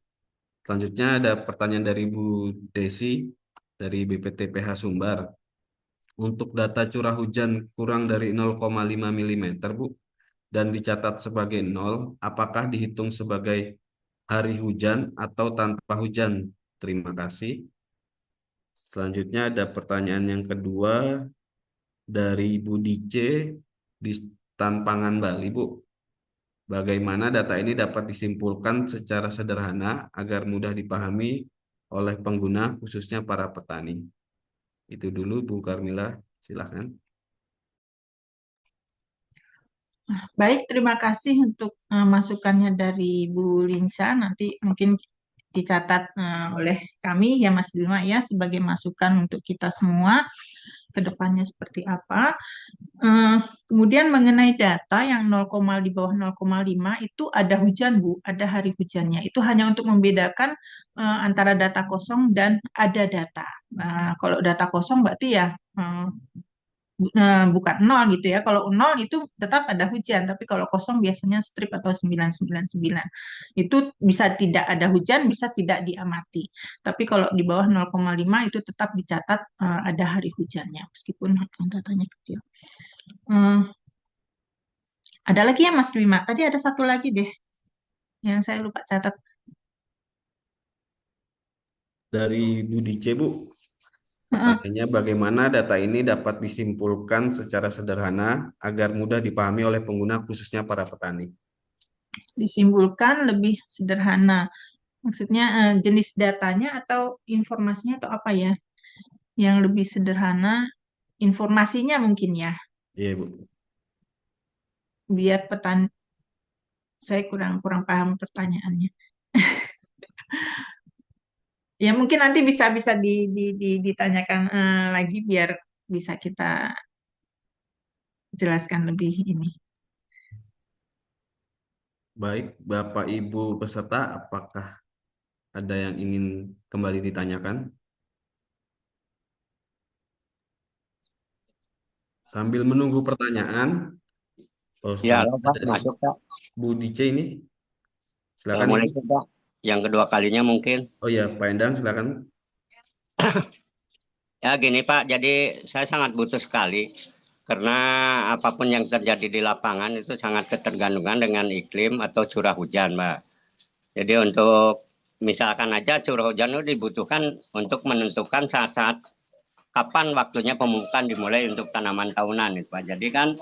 Selanjutnya ada pertanyaan dari Bu Desi dari BPTPH Sumbar. Untuk data curah hujan kurang dari 0,5 mm Bu dan dicatat sebagai 0, apakah dihitung sebagai hari hujan atau tanpa hujan? Terima kasih. Selanjutnya ada pertanyaan yang kedua dari Bu Dice di Tanpangan Bali Bu. Bagaimana data ini dapat disimpulkan secara sederhana agar mudah dipahami oleh pengguna, khususnya para petani? Itu dulu Bu Karmila, silakan. Baik, terima kasih untuk masukannya dari Bu Linsa. Nanti mungkin dicatat oleh kami ya Mas Bima ya sebagai masukan untuk kita semua ke depannya seperti apa. Kemudian mengenai data yang 0, di bawah 0,5 itu ada hujan Bu, ada hari hujannya. Itu hanya untuk membedakan antara data kosong dan ada data. Kalau data kosong berarti ya bukan 0 gitu ya. Kalau 0 itu tetap ada hujan, tapi kalau kosong biasanya strip atau 999. Itu bisa tidak ada hujan, bisa tidak diamati. Tapi kalau di bawah 0,5 itu tetap dicatat ada hari hujannya, meskipun datanya kecil. Ada lagi ya Mas Dwima? Tadi ada satu lagi deh yang saya lupa catat. Dari Bu Dice Bu. Pertanyaannya, bagaimana data ini dapat disimpulkan secara sederhana agar mudah dipahami oleh pengguna, khususnya para petani? Disimpulkan lebih sederhana. Maksudnya jenis datanya atau informasinya atau apa ya? Yang lebih sederhana, informasinya mungkin ya, Iya, Bu. biar petani, saya kurang paham pertanyaannya. Ya mungkin nanti bisa bisa ditanyakan lagi biar bisa kita jelaskan lebih ini. Baik, Bapak Ibu peserta, apakah ada yang ingin kembali ditanyakan? Sambil menunggu pertanyaan, Ya, halo Pak, masuk Pak. Bu Dice ini, silakan. Assalamualaikum Pak. Yang kedua kalinya mungkin. Oh ya, Pak Endang, silakan. Ya gini Pak, jadi saya sangat butuh sekali karena apapun yang terjadi di lapangan itu sangat ketergantungan dengan iklim atau curah hujan, Pak. Jadi untuk misalkan aja curah hujan itu dibutuhkan untuk menentukan saat-saat kapan waktunya pemupukan dimulai untuk tanaman tahunan itu Pak. Jadi kan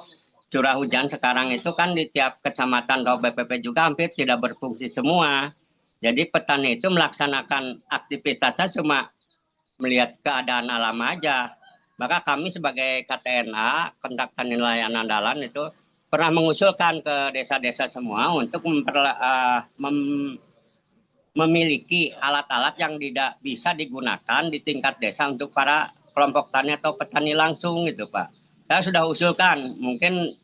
curah hujan sekarang itu kan di tiap kecamatan atau BPP juga hampir tidak berfungsi semua. Jadi petani itu melaksanakan aktivitasnya cuma melihat keadaan alam aja. Maka kami sebagai KTNA, Kontak Tani Nelayan Andalan itu pernah mengusulkan ke desa-desa semua untuk memiliki alat-alat yang tidak bisa digunakan di tingkat desa untuk para kelompok tani atau petani langsung gitu Pak. Saya sudah usulkan, mungkin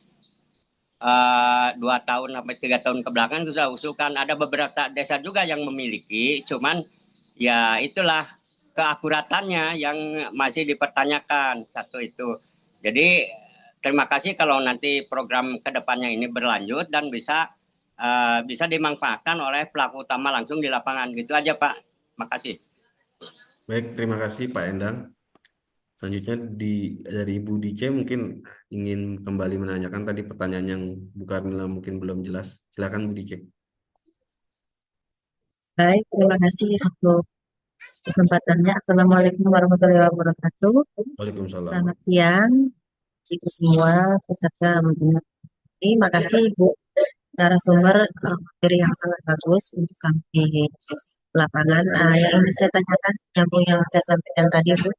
2 tahun sampai 3 tahun ke belakang sudah usulkan. Ada beberapa desa juga yang memiliki, cuman ya itulah keakuratannya yang masih dipertanyakan, satu itu. Jadi terima kasih kalau nanti program kedepannya ini berlanjut dan bisa dimanfaatkan oleh pelaku utama langsung di lapangan. Gitu aja Pak, makasih. Baik, terima kasih Pak Endang. Selanjutnya dari Ibu Dice mungkin ingin kembali menanyakan tadi pertanyaan yang Bu Karmila mungkin belum jelas. Silakan Bu Dice. Baik, terima kasih untuk kesempatannya. Assalamualaikum warahmatullahi wabarakatuh. Waalaikumsalam. Selamat siang, Ibu semua peserta webinar ini. Makasih Ibu narasumber materi yang sangat bagus untuk kami lapangan. Yang ingin saya tanyakan, yang saya sampaikan tadi Bu,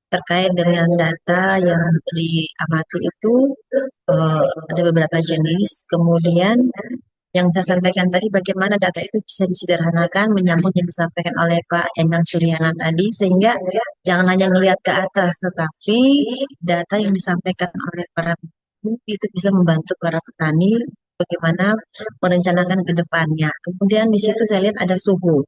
terkait dengan data yang diamati itu ada beberapa jenis. Kemudian yang saya sampaikan tadi, bagaimana data itu bisa disederhanakan, menyambung yang disampaikan oleh Pak Endang Suryana tadi, sehingga jangan hanya melihat ke atas, tetapi data yang disampaikan oleh para petani itu bisa membantu para petani bagaimana merencanakan ke depannya. Kemudian di situ saya lihat ada suhu.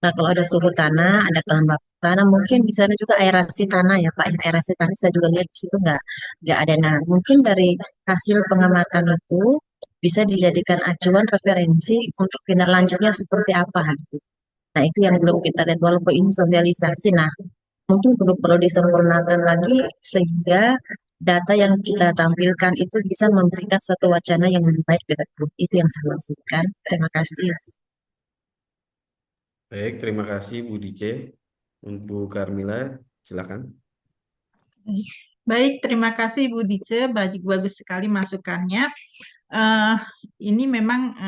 Nah, kalau ada suhu tanah, ada kelembapan tanah, mungkin di sana juga aerasi tanah ya Pak. Aerasi tanah saya juga lihat di situ nggak ada. Nah, mungkin dari hasil pengamatan itu bisa dijadikan acuan referensi untuk tindak lanjutnya seperti apa gitu. Nah, itu yang belum kita lihat walaupun ini sosialisasi. Nah, mungkin perlu disempurnakan lagi sehingga data yang kita tampilkan itu bisa memberikan suatu wacana yang lebih baik ke depan. Itu yang saya maksudkan. Terima kasih. Baik, terima kasih Bu Dice. Bu Karmila, silakan. Baik, terima kasih Bu Dice, bagus sekali masukannya. Ini memang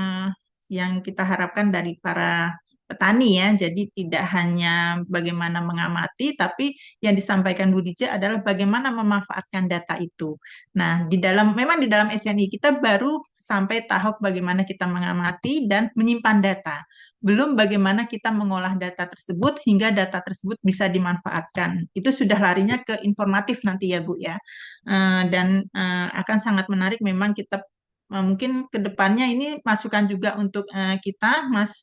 yang kita harapkan dari para petani ya, jadi tidak hanya bagaimana mengamati, tapi yang disampaikan Bu Dice adalah bagaimana memanfaatkan data itu. Nah, memang di dalam SNI kita baru sampai tahap bagaimana kita mengamati dan menyimpan data. Belum bagaimana kita mengolah data tersebut hingga data tersebut bisa dimanfaatkan. Itu sudah larinya ke informatif nanti ya Bu ya. Dan akan sangat menarik memang kita mungkin ke depannya ini masukan juga untuk kita, Mas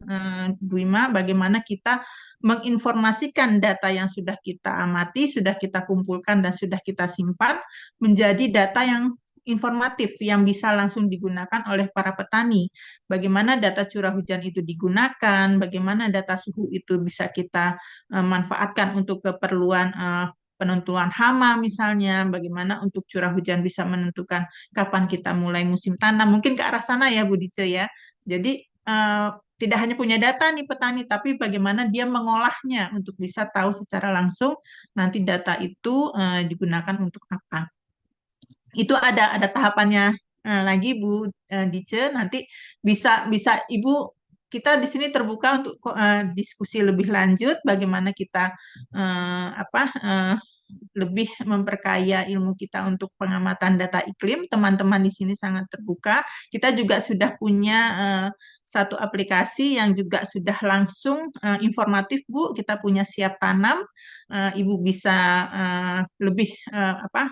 Dwima, bagaimana kita menginformasikan data yang sudah kita amati, sudah kita kumpulkan, dan sudah kita simpan menjadi data yang informatif yang bisa langsung digunakan oleh para petani. Bagaimana data curah hujan itu digunakan, bagaimana data suhu itu bisa kita manfaatkan untuk keperluan penentuan hama misalnya, bagaimana untuk curah hujan bisa menentukan kapan kita mulai musim tanam, mungkin ke arah sana ya Bu Dice ya. Jadi tidak hanya punya data nih petani, tapi bagaimana dia mengolahnya untuk bisa tahu secara langsung nanti data itu digunakan untuk apa. Itu ada tahapannya lagi Bu Dice. Nanti bisa bisa Ibu, kita di sini terbuka untuk diskusi lebih lanjut bagaimana kita lebih memperkaya ilmu kita untuk pengamatan data iklim. Teman-teman di sini sangat terbuka. Kita juga sudah punya satu aplikasi yang juga sudah langsung informatif, Bu. Kita punya Siap Tanam. Ibu bisa lebih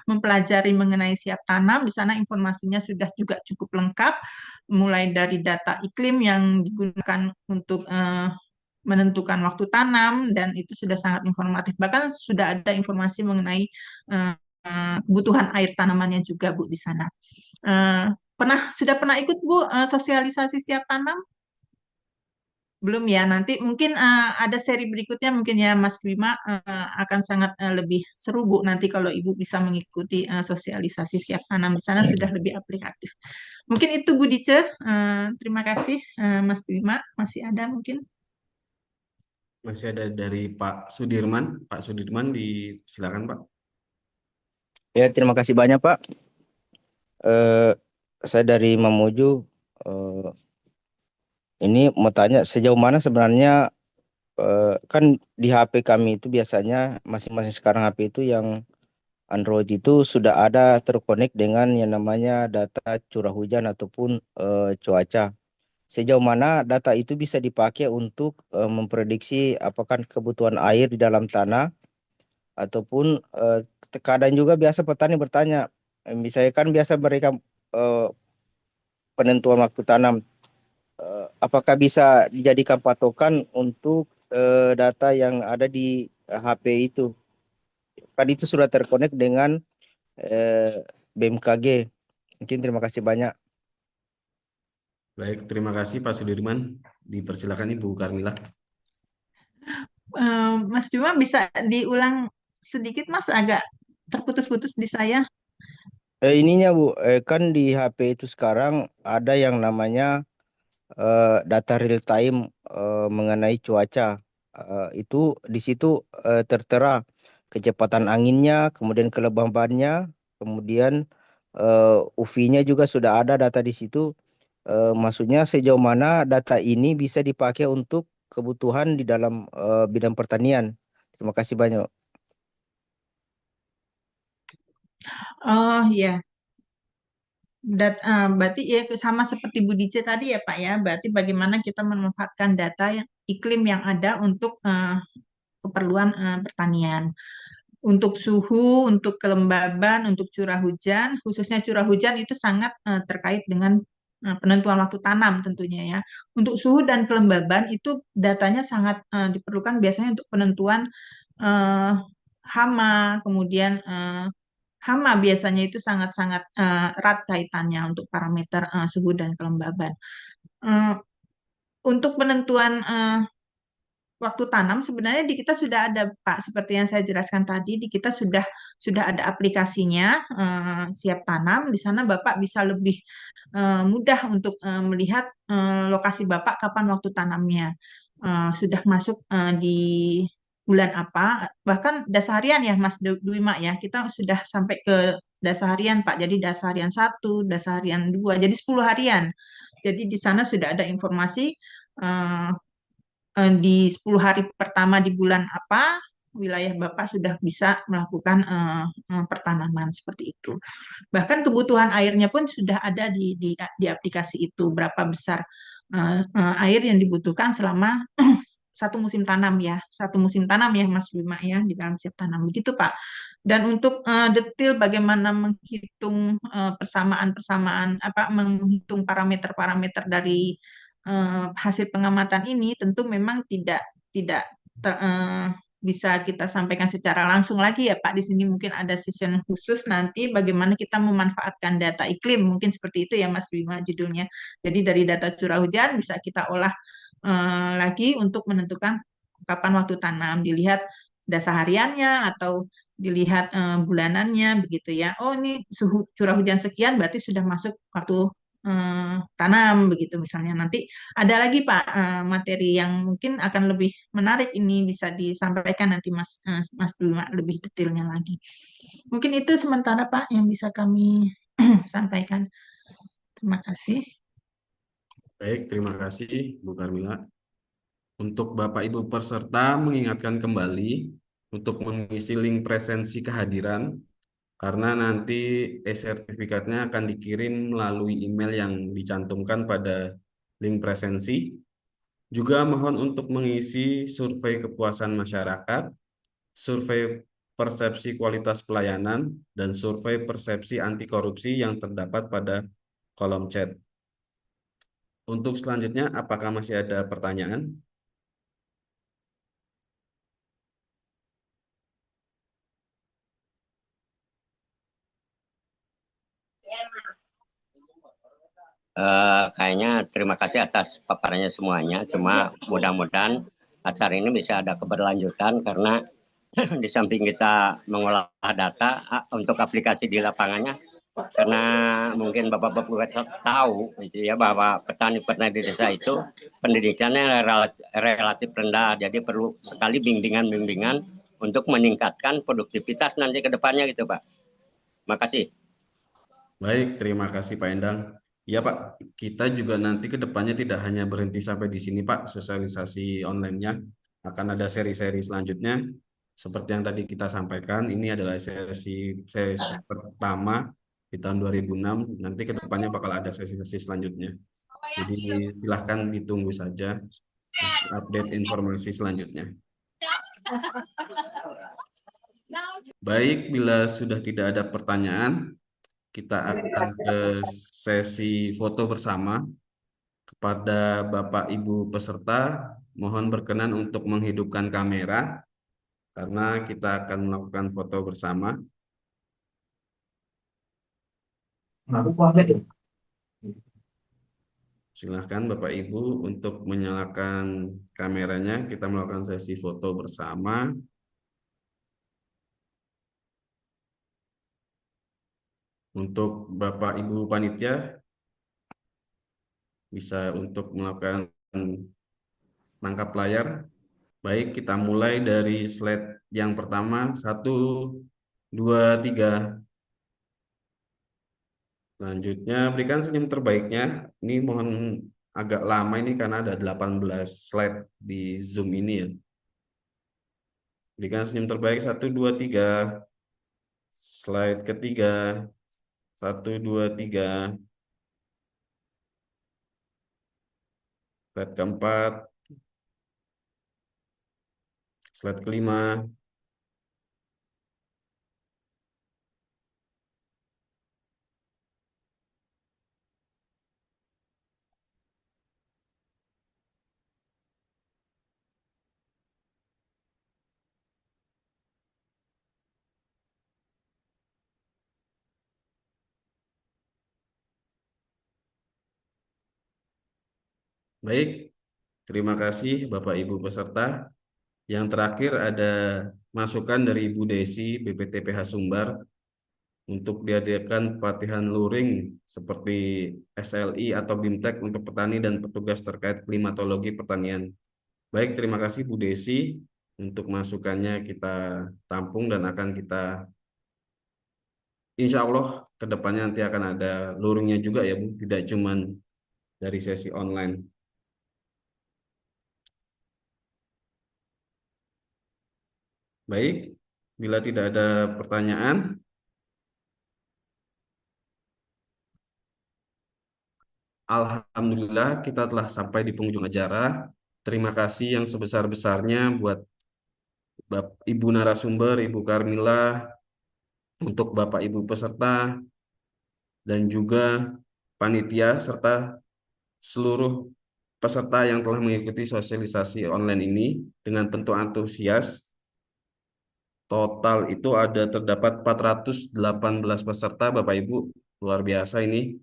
mempelajari mengenai Siap Tanam. Di sana informasinya sudah juga cukup lengkap, mulai dari data iklim yang digunakan untuk menentukan waktu tanam, dan itu sudah sangat informatif. Bahkan sudah ada informasi mengenai kebutuhan air tanamannya juga, Bu, di sana. Sudah pernah ikut, Bu, sosialisasi Siap Tanam? Belum ya, nanti mungkin ada seri berikutnya mungkin ya Mas Bima, akan sangat lebih seru, Bu, nanti kalau Ibu bisa mengikuti sosialisasi Siap Tanam di sana sudah lebih aplikatif. Mungkin itu Bu Dice. Terima kasih Mas Bima, masih ada mungkin? Masih ada dari Pak Sudirman. Pak Sudirman, silakan Pak. Ya, terima kasih banyak Pak. Saya dari Mamuju. Ini mau tanya sejauh mana sebenarnya kan di HP kami itu biasanya masing-masing sekarang HP itu yang Android itu sudah ada terkonek dengan yang namanya data curah hujan ataupun cuaca. Sejauh mana data itu bisa dipakai untuk memprediksi apakah kebutuhan air di dalam tanah, ataupun kadang juga biasa petani bertanya, misalnya kan biasa mereka penentuan waktu tanam, apakah bisa dijadikan patokan untuk data yang ada di HP itu? Kan itu sudah terkonek dengan BMKG. Mungkin terima kasih banyak. Baik, terima kasih Pak Sudirman. Dipersilakan Ibu Karmila. Mas Bima bisa diulang sedikit, Mas, agak terputus-putus di saya. Ininya Bu, kan di HP itu sekarang ada yang namanya data real time mengenai cuaca. Itu di situ tertera kecepatan anginnya, kemudian kelembabannya, kemudian UV-nya juga sudah ada data di situ. Maksudnya sejauh mana data ini bisa dipakai untuk kebutuhan di dalam bidang pertanian. Terima kasih banyak. Oh ya, berarti ya sama seperti Bu Dice tadi ya Pak ya. Berarti bagaimana kita memanfaatkan data iklim yang ada untuk keperluan pertanian. Untuk suhu, untuk kelembaban, untuk curah hujan, khususnya curah hujan itu sangat terkait dengan penentuan waktu tanam tentunya ya. Untuk suhu dan kelembaban itu datanya sangat diperlukan biasanya untuk penentuan hama, kemudian hama biasanya itu sangat-sangat erat kaitannya untuk parameter suhu dan kelembaban. Untuk penentuan waktu tanam sebenarnya di kita sudah ada Pak, seperti yang saya jelaskan tadi, di kita sudah ada aplikasinya Siap Tanam. Di sana Bapak bisa lebih mudah untuk melihat lokasi Bapak kapan waktu tanamnya. Sudah masuk di bulan apa, bahkan dasarian ya Mas Dwima ya, kita sudah sampai ke dasarian Pak. Jadi dasarian 1, dasarian 2, jadi 10 harian. Jadi di sana sudah ada informasi di 10 hari pertama di bulan apa wilayah Bapak sudah bisa melakukan pertanaman seperti itu. Bahkan kebutuhan airnya pun sudah ada di aplikasi itu, berapa besar air yang dibutuhkan selama satu musim tanam ya, Mas Bima ya, di dalam Siap Tanam begitu Pak. Dan untuk detail bagaimana menghitung persamaan-persamaan menghitung parameter-parameter dari hasil pengamatan ini tentu memang tidak bisa kita sampaikan secara langsung lagi ya Pak. Di sini mungkin ada session khusus nanti bagaimana kita memanfaatkan data iklim, mungkin seperti itu ya Mas Bima judulnya. Jadi dari data curah hujan bisa kita olah lagi untuk menentukan kapan waktu tanam, dilihat dasar hariannya atau dilihat bulanannya begitu ya. Oh ini suhu curah hujan sekian berarti sudah masuk waktu tanam begitu misalnya. Nanti ada lagi Pak materi yang mungkin akan lebih menarik ini bisa disampaikan nanti Mas Bima lebih detailnya lagi. Mungkin itu sementara Pak yang bisa kami sampaikan. Terima kasih. Baik, terima kasih Bu Karmila. Untuk Bapak Ibu peserta mengingatkan kembali untuk mengisi link presensi kehadiran karena nanti e-sertifikatnya akan dikirim melalui email yang dicantumkan pada link presensi. Juga mohon untuk mengisi survei kepuasan masyarakat, survei persepsi kualitas pelayanan, dan survei persepsi anti korupsi yang terdapat pada kolom chat. Untuk selanjutnya, apakah masih ada pertanyaan? Kayaknya terima kasih atas paparannya semuanya. Cuma mudah-mudahan acara ini bisa ada keberlanjutan karena di samping kita mengolah data untuk aplikasi di lapangannya, karena mungkin Bapak-Bapak tahu gitu ya bahwa petani-petani di desa itu pendidikannya relatif rendah, jadi perlu sekali bimbingan-bimbingan untuk meningkatkan produktivitas nanti ke depannya gitu Pak. Makasih. Baik, terima kasih Pak Endang. Ya Pak, kita juga nanti ke depannya tidak hanya berhenti sampai di sini Pak, sosialisasi online-nya. Akan ada seri-seri selanjutnya. Seperti yang tadi kita sampaikan, ini adalah sesi pertama di tahun 2006. Nanti ke depannya bakal ada sesi-sesi selanjutnya. Jadi silahkan ditunggu saja update informasi selanjutnya. Baik, bila sudah tidak ada pertanyaan, kita akan ke sesi foto bersama. Kepada Bapak Ibu peserta, mohon berkenan untuk menghidupkan kamera karena kita akan melakukan foto bersama. Silahkan Bapak Ibu untuk menyalakan kameranya, kita melakukan sesi foto bersama. Untuk Bapak Ibu panitia, bisa untuk melakukan tangkap layar. Baik, kita mulai dari slide yang pertama. 1, 2, 3. Selanjutnya, berikan senyum terbaiknya. Ini mohon agak lama ini karena ada 18 slide di Zoom ini ya. Berikan senyum terbaik. 1, 2, 3. Slide ketiga. 1, 2, 3. Slide keempat. Slide kelima. Baik, terima kasih Bapak Ibu peserta. Yang terakhir ada masukan dari Ibu Desi BPTPH Sumbar untuk diadakan pelatihan luring seperti SLI atau BIMTEK untuk petani dan petugas terkait klimatologi pertanian. Baik, terima kasih Bu Desi. Untuk masukannya kita tampung dan akan kita insya Allah ke depannya nanti akan ada luringnya juga ya Bu, tidak cuma dari sesi online. Baik, bila tidak ada pertanyaan, alhamdulillah kita telah sampai di penghujung acara. Terima kasih yang sebesar-besarnya buat Ibu narasumber, Ibu Karmila, untuk Bapak Ibu peserta, dan juga panitia, serta seluruh peserta yang telah mengikuti sosialisasi online ini dengan penuh antusias. Total itu terdapat 418 peserta, Bapak Ibu. Luar biasa ini.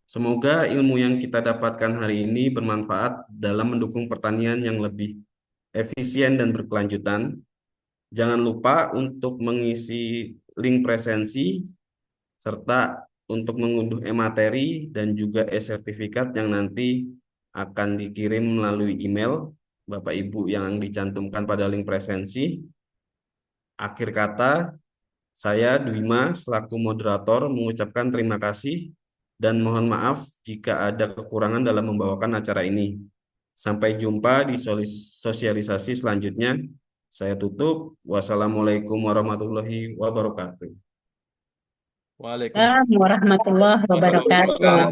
Semoga ilmu yang kita dapatkan hari ini bermanfaat dalam mendukung pertanian yang lebih efisien dan berkelanjutan. Jangan lupa untuk mengisi link presensi serta untuk mengunduh e-materi dan juga e-sertifikat yang nanti akan dikirim melalui email Bapak Ibu yang dicantumkan pada link presensi. Akhir kata, saya Dwima selaku moderator mengucapkan terima kasih dan mohon maaf jika ada kekurangan dalam membawakan acara ini. Sampai jumpa di sosialisasi selanjutnya. Saya tutup. Wassalamualaikum warahmatullahi wabarakatuh. Waalaikumsalam Warahmatullahi wabarakatuh.